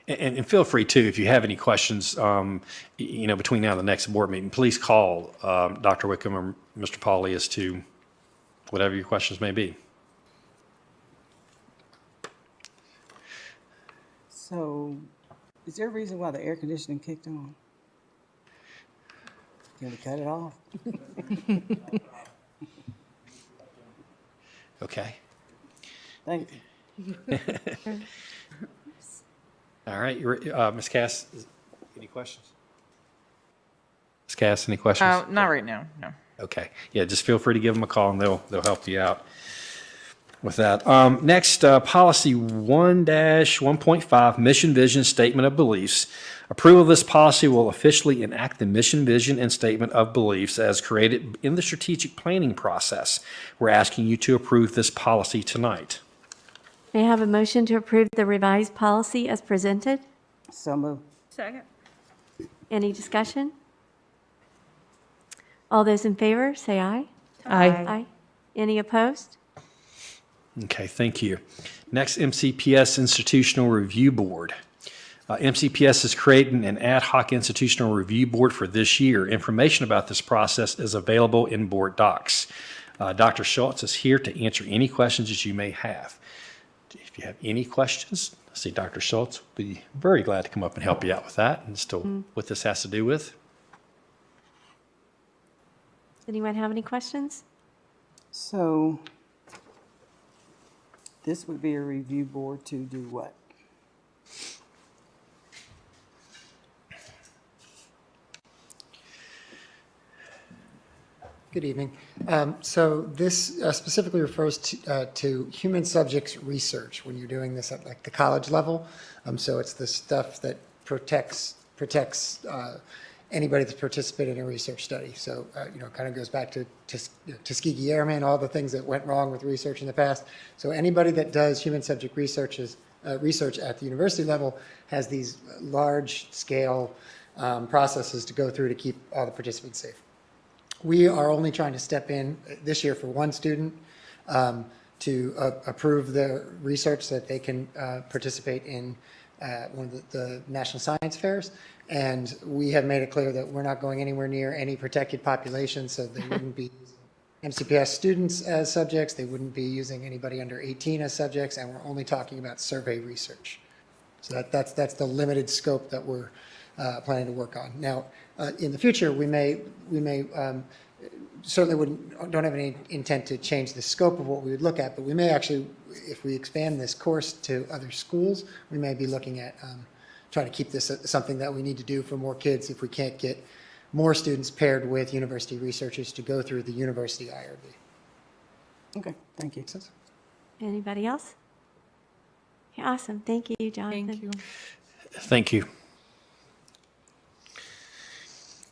S2: And feel free too, if you have any questions, between now and the next board meeting, please call Dr. Wickham or Mr. Pauly as to whatever your questions may be.
S8: So, is there a reason why the air conditioning kicked on? Can we cut it off?
S2: Okay.
S8: Thank you.
S2: All right. Ms. Cass, any questions? Ms. Cass, any questions?
S3: Not right now, no.
S2: Okay. Yeah, just feel free to give them a call and they'll help you out with that. Next, policy 1-1.5, mission, vision, statement of beliefs. Approval of this policy will officially enact the mission, vision, and statement of beliefs as created in the strategic planning process. We're asking you to approve this policy tonight.
S1: May I have a motion to approve the revised policy as presented?
S8: So moved.
S10: Second.
S1: Any discussion? All those in favor, say aye.
S13: Aye.
S1: Aye. Any opposed?
S2: Okay, thank you. Next, MCPS Institutional Review Board. MCPS is creating an ad hoc institutional review board for this year. Information about this process is available in board docs. Dr. Schultz is here to answer any questions that you may have. If you have any questions, I see Dr. Schultz will be very glad to come up and help you out with that and still what this has to do with.
S1: Does anyone have any questions?
S8: So, this would be a review board to do what?
S14: Good evening. So this specifically refers to human subjects research when you're doing this at like the college level. So it's the stuff that protects anybody that's participated in a research study. So it kind of goes back to Tuskegee Airmen, all the things that went wrong with research in the past. So anybody that does human subject research at the university level has these large scale processes to go through to keep all the participants safe. We are only trying to step in this year for one student to approve the research so that they can participate in one of the national science fairs. And we have made it clear that we're not going anywhere near any protected population, so they wouldn't be using MCPS students as subjects, they wouldn't be using anybody under 18 as subjects, and we're only talking about survey research. So that's the limited scope that we're planning to work on. Now, in the future, we may certainly don't have any intent to change the scope of what we would look at, but we may actually, if we expand this course to other schools, we may be looking at trying to keep this something that we need to do for more kids if we can't get more students paired with university researchers to go through the university IRB.
S8: Okay, thank you.
S1: Anybody else? Okay, awesome. Thank you, Jonathan.
S13: Thank you.
S2: Thank you.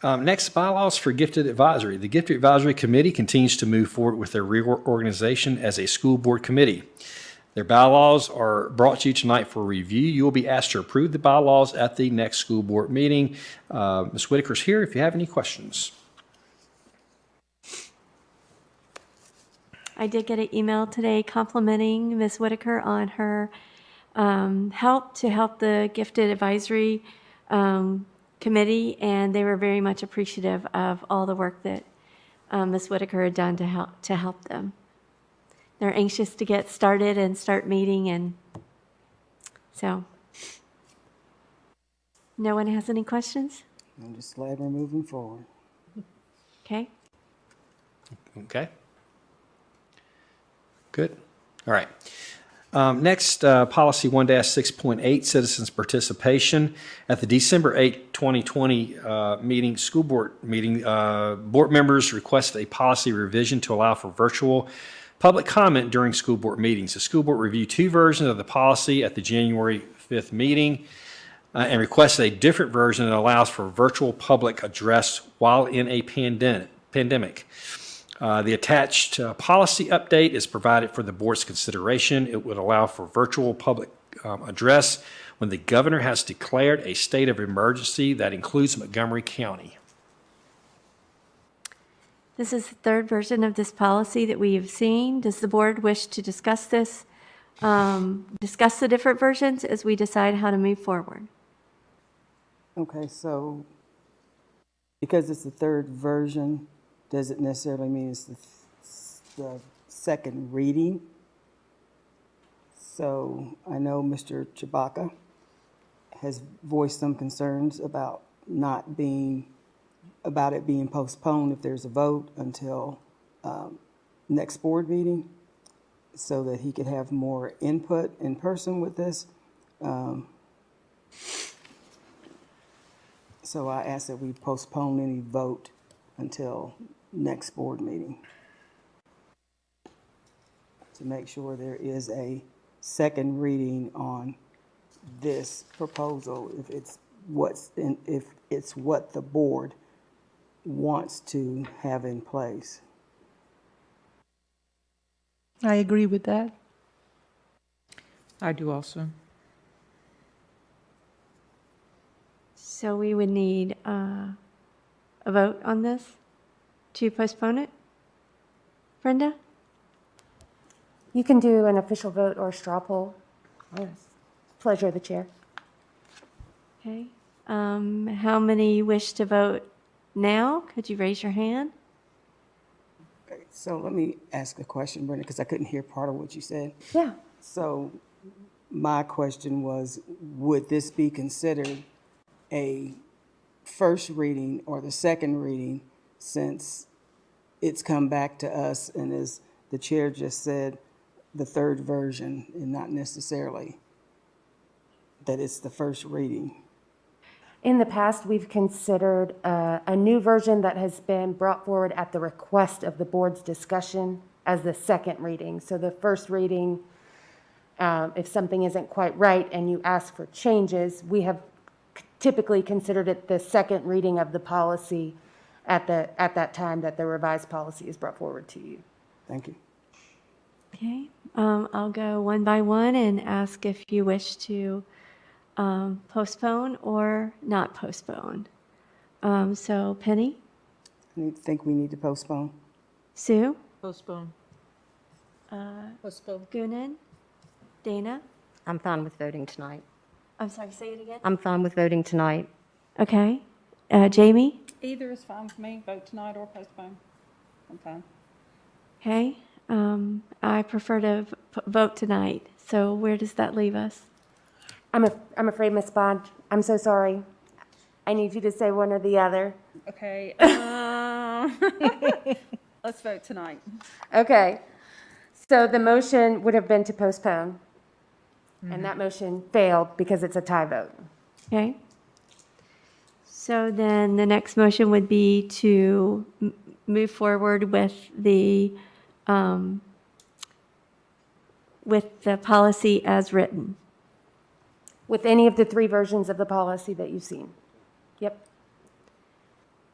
S2: Next, bylaws for Gifted Advisory. The Gifted Advisory Committee continues to move forward with their reorganization as a school board committee. Their bylaws are brought to you tonight for review. You will be asked to approve the bylaws at the next school board meeting. Ms. Whitaker's here if you have any questions.
S1: I did get an email today complimenting Ms. Whitaker on her help the Gifted Advisory Committee, and they were very much appreciative of all the work that Ms. Whitaker had done to help them. They're anxious to get started and start meeting, and so no one has any questions?
S8: I'm just glad we're moving forward.
S1: Okay.
S2: Okay. Good. All right. Next, policy 1-6.8, citizens participation. At the December 8, 2020 school board meeting, board members requested a policy revision to allow for virtual public comment during school board meetings. The school board reviewed two versions of the policy at the January 5th meeting and requested a different version that allows for virtual public address while in a pandemic. The attached policy update is provided for the board's consideration. It would allow for virtual public address when the governor has declared a state of emergency that includes Montgomery County.
S1: This is the third version of this policy that we have seen. Does the board wish to discuss this discuss the different versions as we decide how to move forward.
S8: Okay, so because it's the third version, does it necessarily mean it's the second reading? So I know Mr. Chewbacca has voiced some concerns about it being postponed if there's a vote until next board meeting, so that he could have more input in person with this. So I ask that we postpone any vote until next board meeting to make sure there is a second reading on this proposal, if it's what the board wants to have in place.
S13: I agree with that.
S3: I do also.
S1: So we would need a vote on this to postpone it? Brenda?
S9: You can do an official vote or a straw poll. Pleasure of the chair.
S1: Okay. How many wish to vote now? Could you raise your hand?
S8: Okay, so let me ask a question, Brenda, because I couldn't hear part of what you said.
S9: Yeah.
S8: So my question was, would this be considered a first reading or the second reading, since it's come back to us and, as the chair just said, the third version, and not necessarily that it's the first reading?
S9: In the past, we've considered a new version that has been brought forward at the request of the board's discussion as the second reading. So the first reading, if something isn't quite right and you ask for changes, we have typically considered it the second reading of the policy at that time that the revised policy is brought forward to you.
S8: Thank you.
S1: Okay. I'll go one by one and ask if you wish to postpone or not postpone. So Penny?
S8: I think we need to postpone.
S1: Sue?
S3: Postpone.
S10: Postpone.
S1: Goonan? Dana?
S9: I'm fine with voting tonight.
S1: I'm sorry, say it again?
S9: I'm fine with voting tonight.
S1: Okay. Jamie?
S10: Either is fine with me, vote tonight or postpone. I'm fine.
S1: Okay. I prefer to vote tonight. So where does that leave us?
S9: I'm afraid, Ms. Bond, I'm so sorry. I need you to say one or the other.
S10: Okay. Let's vote tonight.
S9: Okay. So the motion would have been to postpone, and that motion failed because it's a tie vote.
S1: Okay. So then the next motion would be to move forward with the policy as written.
S9: With any of the three versions of the policy that you've seen. Yep.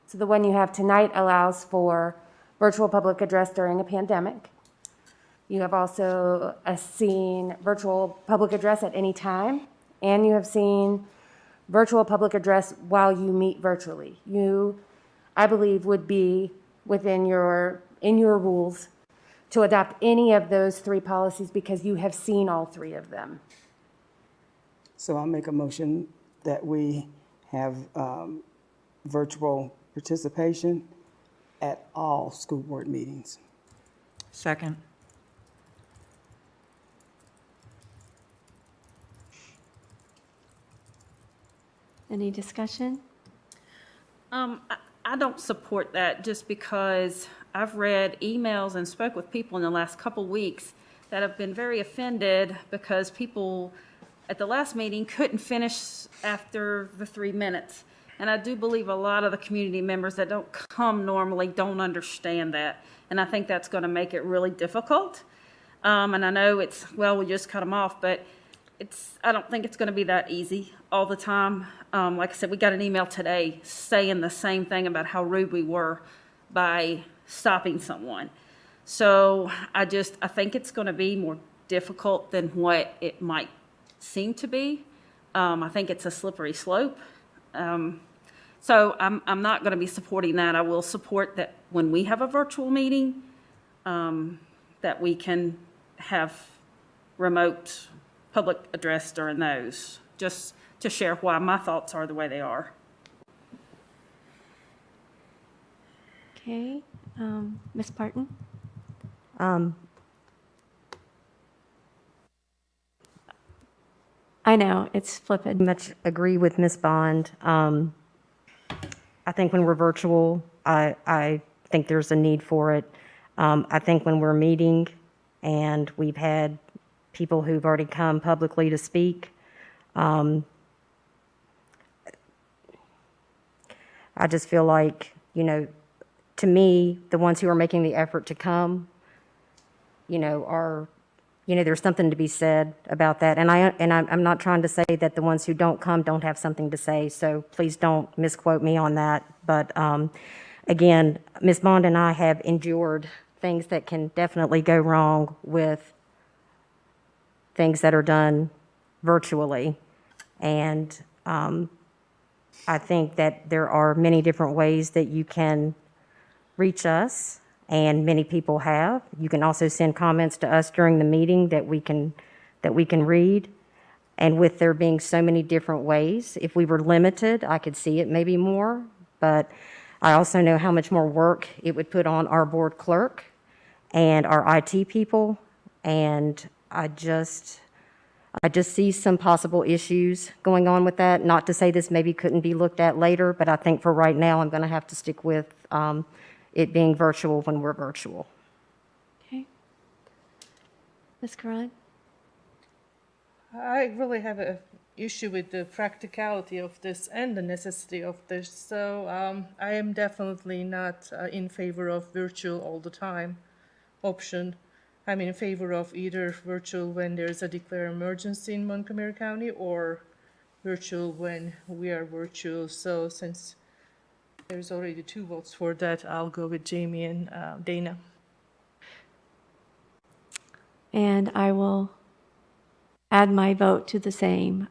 S9: So the one you have tonight allows for virtual public address during a pandemic. You have also seen virtual public address at any time, and you have seen virtual public address while you meet virtually. You, I believe, would be in your rules to adopt any of those three policies because you have seen all three of them.
S8: So I'll make a motion that we have virtual participation at all school board meetings.
S3: Second.
S1: Any discussion?
S10: I don't support that just because I've read emails and spoke with people in the last couple weeks that have been very offended because people at the last meeting couldn't finish after the 3 minutes. And I do believe a lot of the community members that don't come normally don't understand that. And I think that's going to make it really difficult. And I know we just cut them off, but I don't think it's going to be that easy all the time. Like I said, we got an email today saying the same thing about how rude we were by stopping someone. So I think it's going to be more difficult than what it might seem to be. I think it's a slippery slope. So I'm not going to be supporting that. I will support that when we have a virtual meeting, that we can have remote public address during those, just to share why my thoughts are the way they are.
S1: Okay, Ms. Parton? I know, it's flipping.
S9: Much agree with Ms. Bond. I think when we're virtual, I think there's a need for it. I think when we're meeting and we've had people who've already come publicly to speak, I just feel like, to me, the ones who are making the effort to come, are, there's something to be said about that. And I'm not trying to say that the ones who don't come don't have something to say, so please don't misquote me on that. But again, Ms. Bond and I have endured things that can definitely go wrong with things that are done virtually. And I think that there are many different ways that you can reach us, and many people have. You can also send comments to us during the meeting that we can read. And with there being so many different ways, if we were limited, I could see it maybe more. But I also know how much more work it would put on our board clerk and our IT people. And I just see some possible issues going on with that. Not to say this maybe couldn't be looked at later, but I think for right now, I'm going to have to stick with it being virtual when we're virtual.
S1: Okay. Ms. Karan?
S13: I really have an issue with the practicality of this and the necessity of this. So I am definitely not in favor of virtual all the time option. I'm in favor of either virtual when there's a declared emergency in Montgomery County or virtual when we are virtual. So since there's already 2 votes for that, I'll go with Jamie and Dana.
S1: And I will add my vote to the same.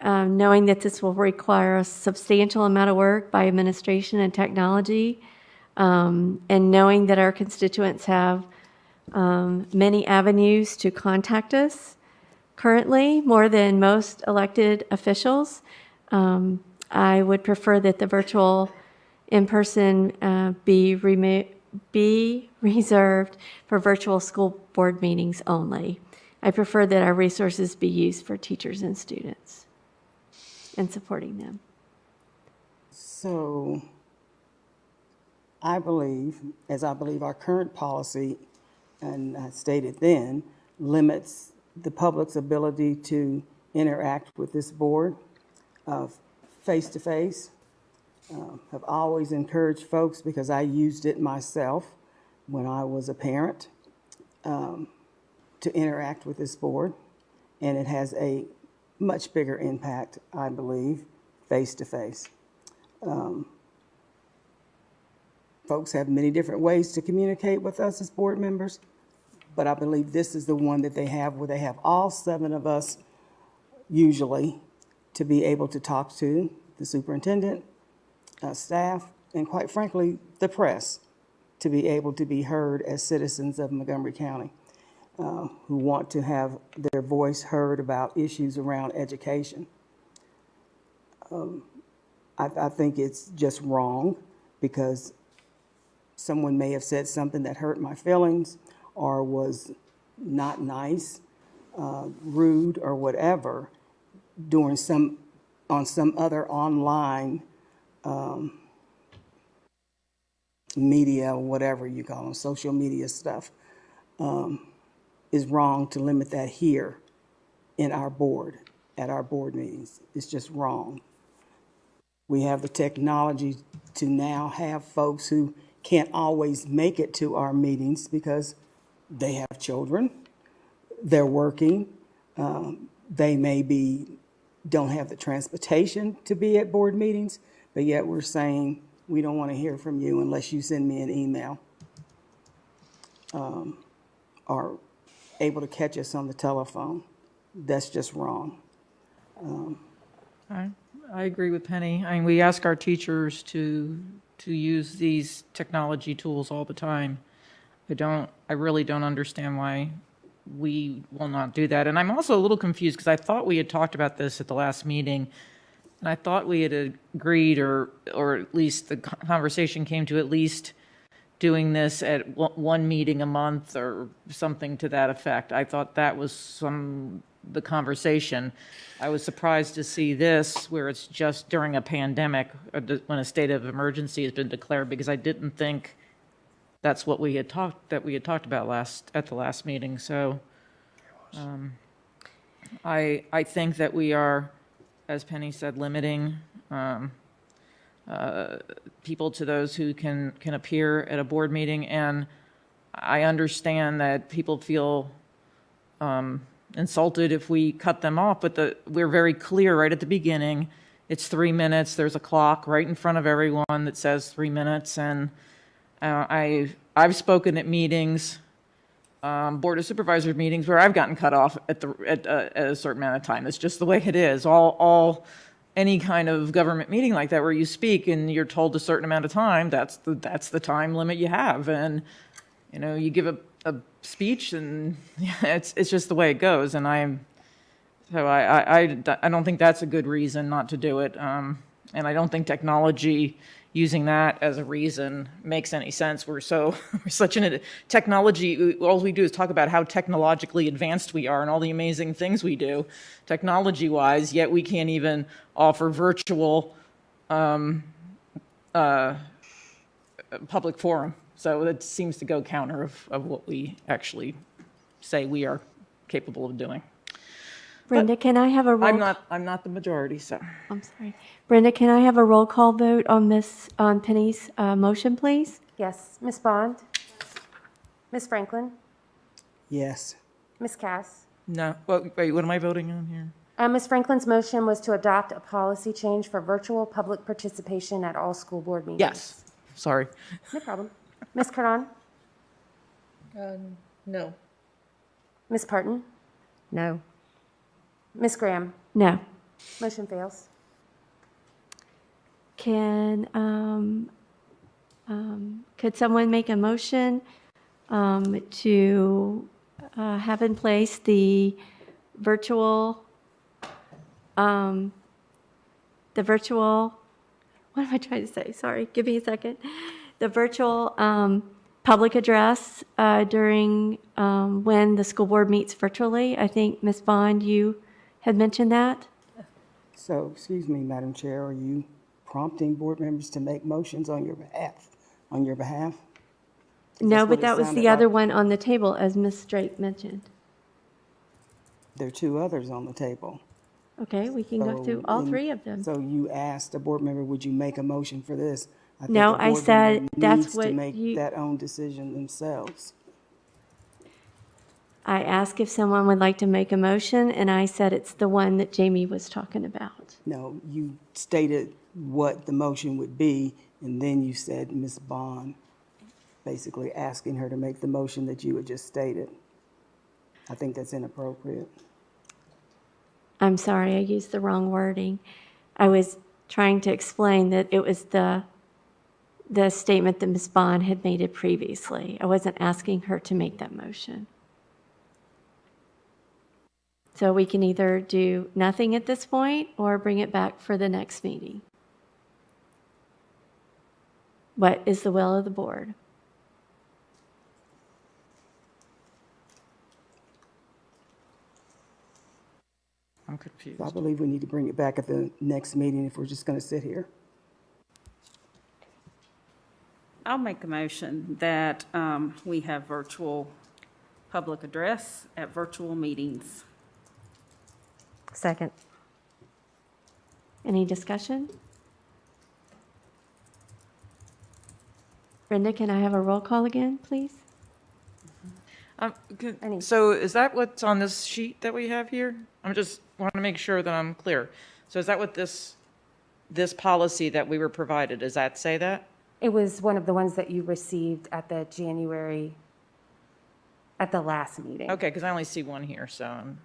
S1: Knowing that this will require a substantial amount of work by administration and technology, and knowing that our constituents have many avenues to contact us currently, more than most elected officials, I would prefer that the virtual in-person be reserved for virtual school board meetings only. I prefer that our resources be used for teachers and students and supporting them.
S8: So I believe, as I believe our current policy, and I stated then, limits the public's ability to interact with this board face-to-face. Have always encouraged folks, because I used it myself when I was a parent, to interact with this board, and it has a much bigger impact, I believe, face-to-face. Folks have many different ways to communicate with us as board members, but I believe this is the one that they have where they have all 7 of us usually to be able to talk to the superintendent, staff, and quite frankly, the press, to be able to be heard as citizens of Montgomery County who want to have their voice heard about issues around education. I think it's just wrong, because someone may have said something that hurt my feelings or was not nice, rude, or whatever on some other online media, whatever you call them, social media stuff, is wrong to limit that here in our board, at our board meetings. It's just wrong. We have the technology to now have folks who can't always make it to our meetings because they have children, they're working, they don't have the transportation to be at board meetings, but yet we're saying we don't want to hear from you unless you send me an email, or able to catch us on the telephone. That's just wrong.
S3: I agree with Penny. I mean, we ask our teachers to use these technology tools all the time. I really don't understand why we will not do that. And I'm also a little confused because I thought we had talked about this at the last meeting, and I thought we had agreed, or at least the conversation came to at least doing this at one meeting a month or something to that effect. I thought that was the conversation. I was surprised to see this where it's just during a pandemic, or when a state of emergency has been declared, because I didn't think that's what we had talked about at the last meeting. So I think that we are, as Penny said, limiting people to those who can appear at a board meeting. And I understand that people feel insulted if we cut them off, but we're very clear right at the beginning. It's 3 minutes. There's a clock right in front of everyone that says 3 minutes. And I've spoken at meetings, Board of Supervisors meetings, where I've gotten cut off at a certain amount of time. It's just the way it is. Any kind of government meeting like that where you speak and you're told a certain amount of time, that's the time limit you have. And you give a speech, and it's just the way it goes. And I don't think that's a good reason not to do it. And I don't think technology, using that as a reason, makes any sense. We're such in technology. All we do is talk about how technologically advanced we are and all the amazing things we do technology-wise, yet we can't even offer virtual public forum. So that seems to go counter of what we actually say we are capable of doing.
S1: Brenda, can I have a roll?
S3: I'm not the majority, so.
S1: I'm sorry. Brenda, can I have a roll call vote on Penny's motion, please?
S9: Yes. Ms. Bond? Ms. Franklin?
S8: Yes.
S9: Ms. Cass?
S3: No. Wait, what am I voting on here?
S9: Ms. Franklin's motion was to adopt a policy change for virtual public participation at all school board meetings.
S3: Yes. Sorry.
S9: No problem. Ms. Karan?
S13: No.
S9: Ms. Parton? No. Ms. Graham?
S1: No.
S9: Motion fails.
S1: Could someone make a motion to have in place the virtual, what am I trying to say? Sorry, give me a second. The virtual public address during when the school board meets virtually. I think, Ms. Bond, you had mentioned that.
S8: So, excuse me, Madam Chair, are you prompting board members to make motions on your behalf?
S1: No,
S8: That's what
S1: but
S8: it
S1: that was
S8: sounded
S1: the other
S8: like.
S1: one on the table, as Ms. Drake mentioned.
S8: There are two others on the table.
S1: Okay, we can go through all three of them.
S8: So you asked a board member, would you make a motion for this? I think
S1: No,
S8: a
S1: I
S8: board
S1: said
S8: member
S1: that's
S8: needs
S1: what
S8: to make
S1: you-
S8: that own decision themselves.
S1: I asked if someone would like to make a motion, and I said it's the one that Jamie was talking about.
S8: No, you stated what the motion would be, and then you said Ms. Bond, basically asking her to make the motion that you had just stated. I think that's inappropriate.
S1: I'm sorry, I used the wrong wording. I was trying to explain that it was the statement that Ms. Bond had made it previously. I wasn't asking her to make that motion. So we can either do nothing at this point or bring it back for the next meeting. What is the will of the board?
S3: I'm confused.
S8: I believe we need to bring it back at the next meeting if we're just going to sit here.
S10: I'll make a motion that we have virtual public address at virtual meetings.
S9: Second.
S1: Any discussion? Brenda, can I have a roll call again, please?
S3: So is that what's on this sheet that we have here? I'm just want to make sure that I'm clear. So is that what this policy that we were provided, does that say that?
S9: It was one of the ones that you received at the last meeting.
S3: Okay, because I only see one here, so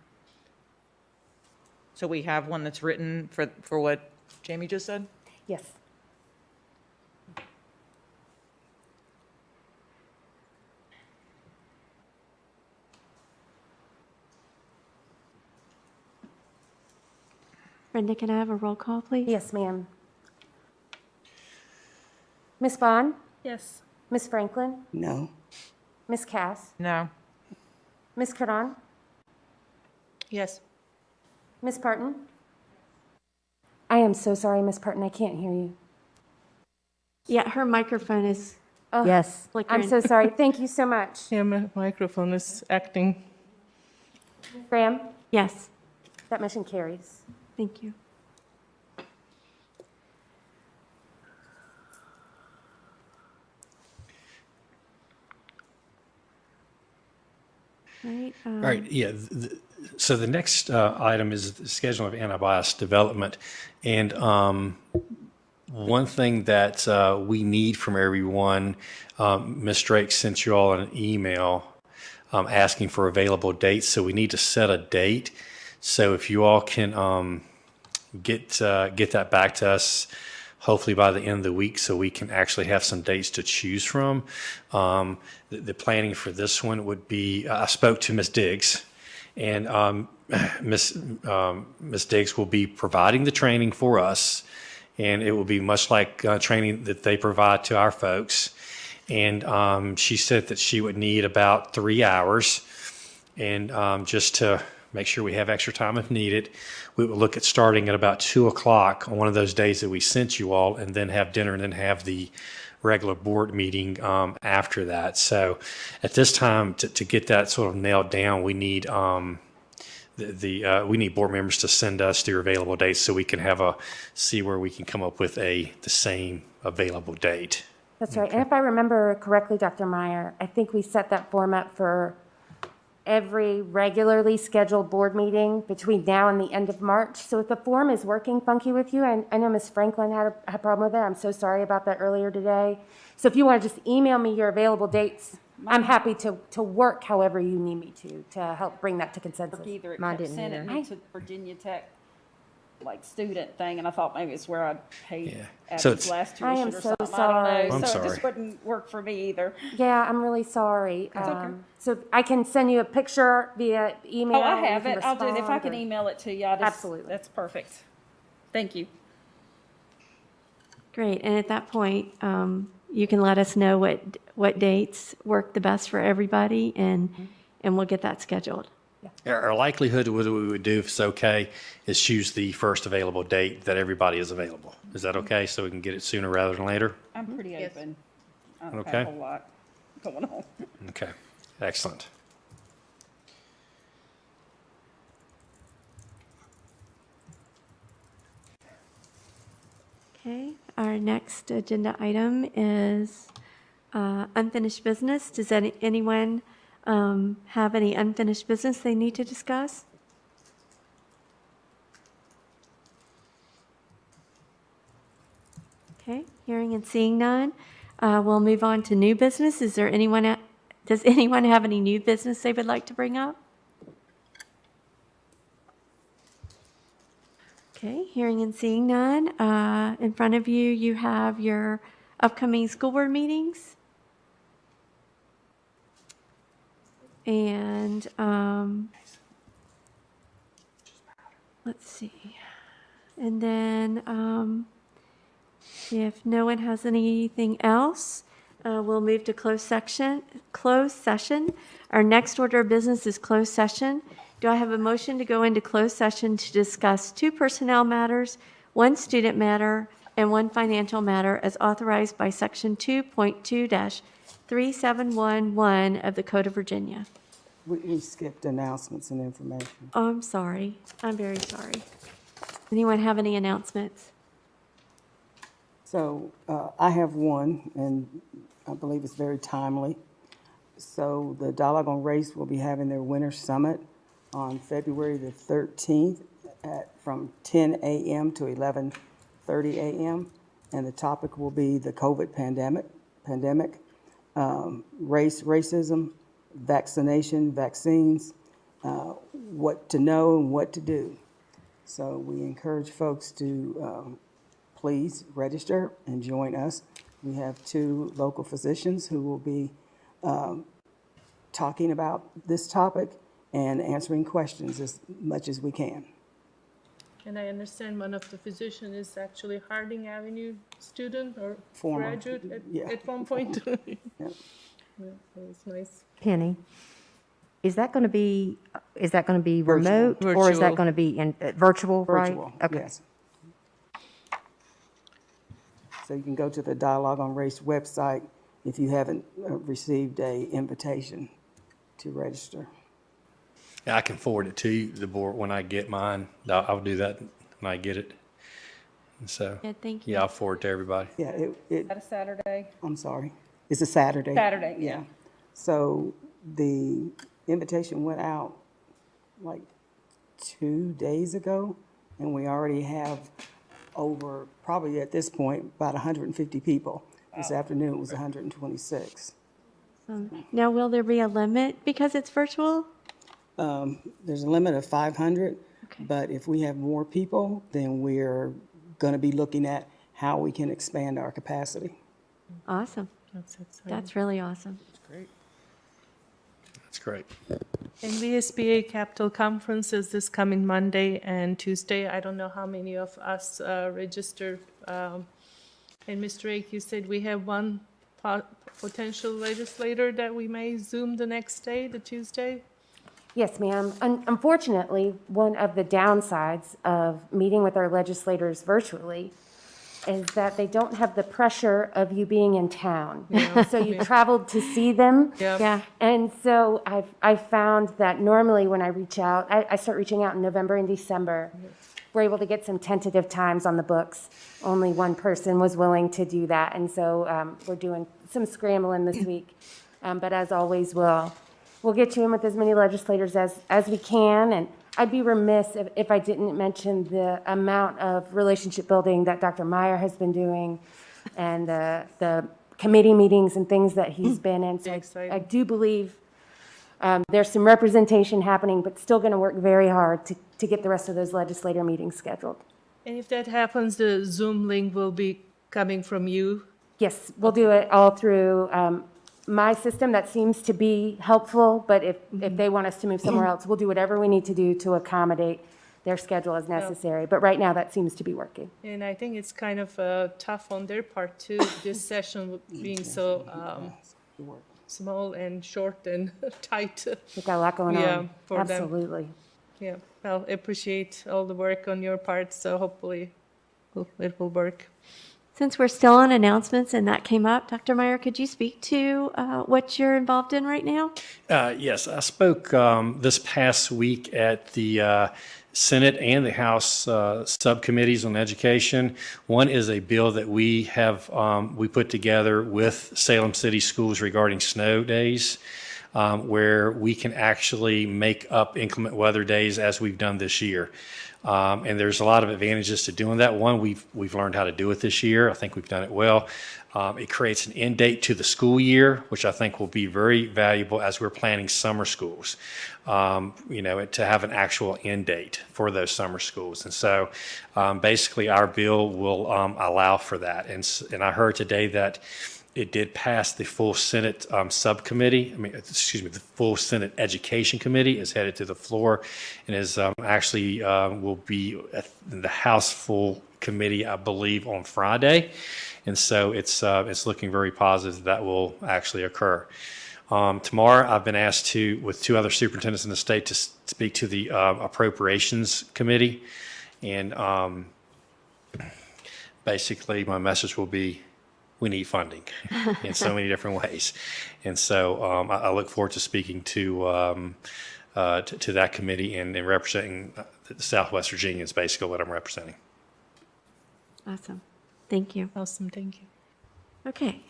S3: we have one that's written for what Jamie just said?
S9: Yes.
S1: Brenda, can I have a roll call, please?
S9: Yes, ma'am. Ms. Bond?
S10: Yes.
S9: Ms. Franklin?
S8: No.
S9: Ms. Cass?
S3: No.
S9: Ms. Karan?
S13: Yes.
S9: Ms. Parton? I am so sorry, Ms. Parton, I can't hear you.
S1: Yeah, her microphone is
S9: Yes.
S1: flickering.
S9: I'm so sorry. Thank you so much.
S13: Yeah, my microphone is acting.
S9: Graham?
S1: Yes,
S9: That motion carries.
S1: thank you. Right.
S2: All right, yeah. So the next item is the schedule of antibiotics development. And one thing that we need from everyone, Ms. Drake sent you all an email asking for available dates. So we need to set a date. So if you all can get that back to us, hopefully by the end of the week, so we can actually have some dates to choose from. The planning for this one would be, I spoke to Ms. Diggs, and Ms. Diggs will be providing the training for us, and it will be much like training that they provide to our folks. And she said that she would need about 3 hours, and just to make sure we have extra time if needed, we will look at starting at about 2 o'clock on one of those days that we sent you all, and then have dinner, and then have the regular board meeting after that. So at this time, to get that sort of nailed down, we need we need board members to send us their available dates so we can see where we can come up with the same available date.
S9: That's right. And if I remember correctly, Dr. Meyer, I think we set that form up for every regularly scheduled board meeting between now and the end of March. So if the form is working funky with you, and I know Ms. Franklin had a problem with it. I'm so sorry about that earlier today. So if you want to just email me your available dates, I'm happy to work however you need me to help bring that to consensus.
S10: Either it
S9: Mine
S10: kept
S9: didn't
S10: sending
S9: either.
S10: me to Virginia Tech, like, student thing, and I thought maybe it's where I'd paid
S2: Yeah. So
S10: Abby's last
S9: I am
S10: tuition or
S9: so
S10: something. I don't
S9: sorry.
S10: know.
S2: I'm
S10: So it
S2: sorry.
S10: just wouldn't work for me either.
S9: Yeah, I'm really sorry.
S10: okay.
S9: So I can send you a picture via email.
S10: Oh, I
S9: and you
S10: have
S9: can
S10: it. I'll do it. If I
S9: respond,
S10: can
S9: or-
S10: email it to you,
S9: Absolutely.
S10: That's perfect. Thank you.
S1: Great, and at that point, you can let us know what dates work the best for everybody, and we'll get that scheduled.
S2: Our likelihood, what we would do, if it's okay, is choose the first available date that everybody is available. Is that okay? So we can get it sooner rather than later?
S10: I'm pretty open. I don't
S2: Okay.
S10: have a whole lot going on.
S2: Okay, excellent.
S1: Okay, our next agenda item is unfinished business. Does anyone have any unfinished business they need to discuss? Okay, hearing and seeing none, we'll move on to new business. Does anyone have any new business they would like to bring up? Okay, hearing and seeing none. In front of you, you have your upcoming school board meetings. And let's see. And then if no one has anything else, we'll move to closed session. Our next order of business is closed session. Do I have a motion to go into closed session to discuss 2 personnel matters, 1 student matter, and 1 financial matter as authorized by Section 2.2-3711 of the Code of Virginia?
S8: We skipped announcements and information.
S1: Oh, I'm sorry. I'm very sorry. Anyone have any announcements?
S8: So I have one, and I believe it's very timely. So the Dialogue on Race will be having their Winter Summit on February the 13th from 10 a.m. to 11:30 a.m. And the topic will be the COVID pandemic, racism, vaccination, vaccines, what to know and what to do. So we encourage folks to please register and join us. We have 2 local physicians who will be talking about this topic and answering questions as much as we can.
S13: And I understand one of the physician is actually Harding Avenue student or
S8: Former,
S13: graduate
S8: yeah.
S13: at one point.
S8: Yeah.
S13: Yeah, that was nice.
S9: Penny, is that going to be remote? Or is
S13: Virtual.
S9: that going to be in, virtual, right?
S8: Virtual,
S9: Okay.
S8: yes. So you can go to the Dialogue on Race website if you haven't received a invitation to register.
S2: I can forward it to you, the board, when I get mine. I'll do that when I get it. And so,
S1: Yeah, thank you.
S2: yeah, I'll forward it to everybody.
S8: Yeah,
S10: Is that a Saturday?
S8: I'm sorry. It's a Saturday.
S10: Saturday, yeah.
S8: So the invitation went out like 2 days ago, and we already have over, probably at this point, about 150 people. This afternoon it was 126.
S1: Now, will there be a limit because it's virtual?
S8: There's a limit of 500, but if we have more people, then we're going to be looking at how we can expand our capacity.
S1: Awesome.
S13: That's exciting.
S1: That's really awesome.
S2: That's great.
S13: And VSBA Capital Conference is this coming Monday and Tuesday. I don't know how many of us registered. And Mr. Ake, you said we have one potential legislator that we may Zoom the next day, the Tuesday?
S9: Yes, ma'am. Unfortunately, one of the downsides of meeting with our legislators virtually is that they don't have the pressure of you being in town. So you traveled to see them.
S1: Yeah.
S9: And so I've found that normally when I reach out, I start reaching out in November and December. We're able to get some tentative times on the books. Only one person was willing to do that. And so we're doing some scrambling this week. But as always, we'll get you in with as many legislators as we can. And I'd be remiss if I didn't mention the amount of relationship building that Dr. Meyer has been doing and the committee meetings and things that he's been in. So I do believe there's some representation happening, but still going to work very hard to get the rest of those legislator meetings scheduled.
S13: And if that happens, the Zoom link will be coming from you?
S9: Yes, we'll do it all through my system. That seems to be helpful, but if they want us to move somewhere else, we'll do whatever we need to do to accommodate their schedule as necessary. But right now, that seems to be working.
S13: And I think it's kind of tough on their part too, this session being so small and short and tight.
S9: We've got a lot going
S13: Yeah,
S9: on.
S13: for them.
S9: Absolutely.
S13: Yeah, well, appreciate all the work on your part, so hopefully it will work.
S1: Since we're still on announcements and that came up, Dr. Meyer, could you speak to what you're involved in right now?
S2: Yes, I spoke this past week at the Senate and the House subcommittees on education. One is a bill that we have we put together with Salem City Schools regarding snow days, where we can actually make up inclement weather days as we've done this year. And there's a lot of advantages to doing that. One, we've learned how to do it this year. I think we've done it well. It creates an end date to the school year, which I think will be very valuable as we're planning summer schools, to have an actual end date for those summer schools. And so basically our bill will allow for that. And I heard today that it did pass the full Senate subcommittee. The full Senate Education Committee is headed to the floor and is actually will be in the House full committee, I believe, on Friday. And so it's looking very positive that will actually occur. Tomorrow, I've been asked with two other superintendents in the state to speak to the Appropriations Committee. And basically, my message will be, we need funding in so many different ways. And so I look forward to speaking to that committee and representing the Southwest Virginians, basically what I'm representing.
S1: Awesome. Thank you.
S13: Awesome, thank you.
S1: Okay,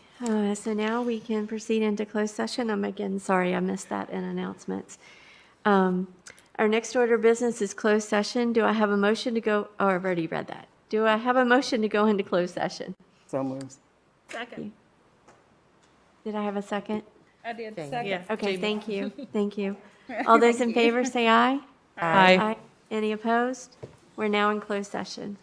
S1: so now we can proceed into closed session. I'm again sorry I missed that in announcements. Our next order of business is closed session. Do I have a motion to go, oh, I've already read that. Do I have a motion to go into closed session?
S8: So moves.
S10: Second.
S1: Did I have a second?
S10: I did, second.
S13: Yeah.
S1: Okay,
S13: Jamie.
S1: thank you, thank you. All those in favor say aye.
S13: Aye.
S1: Any opposed? We're now in closed session.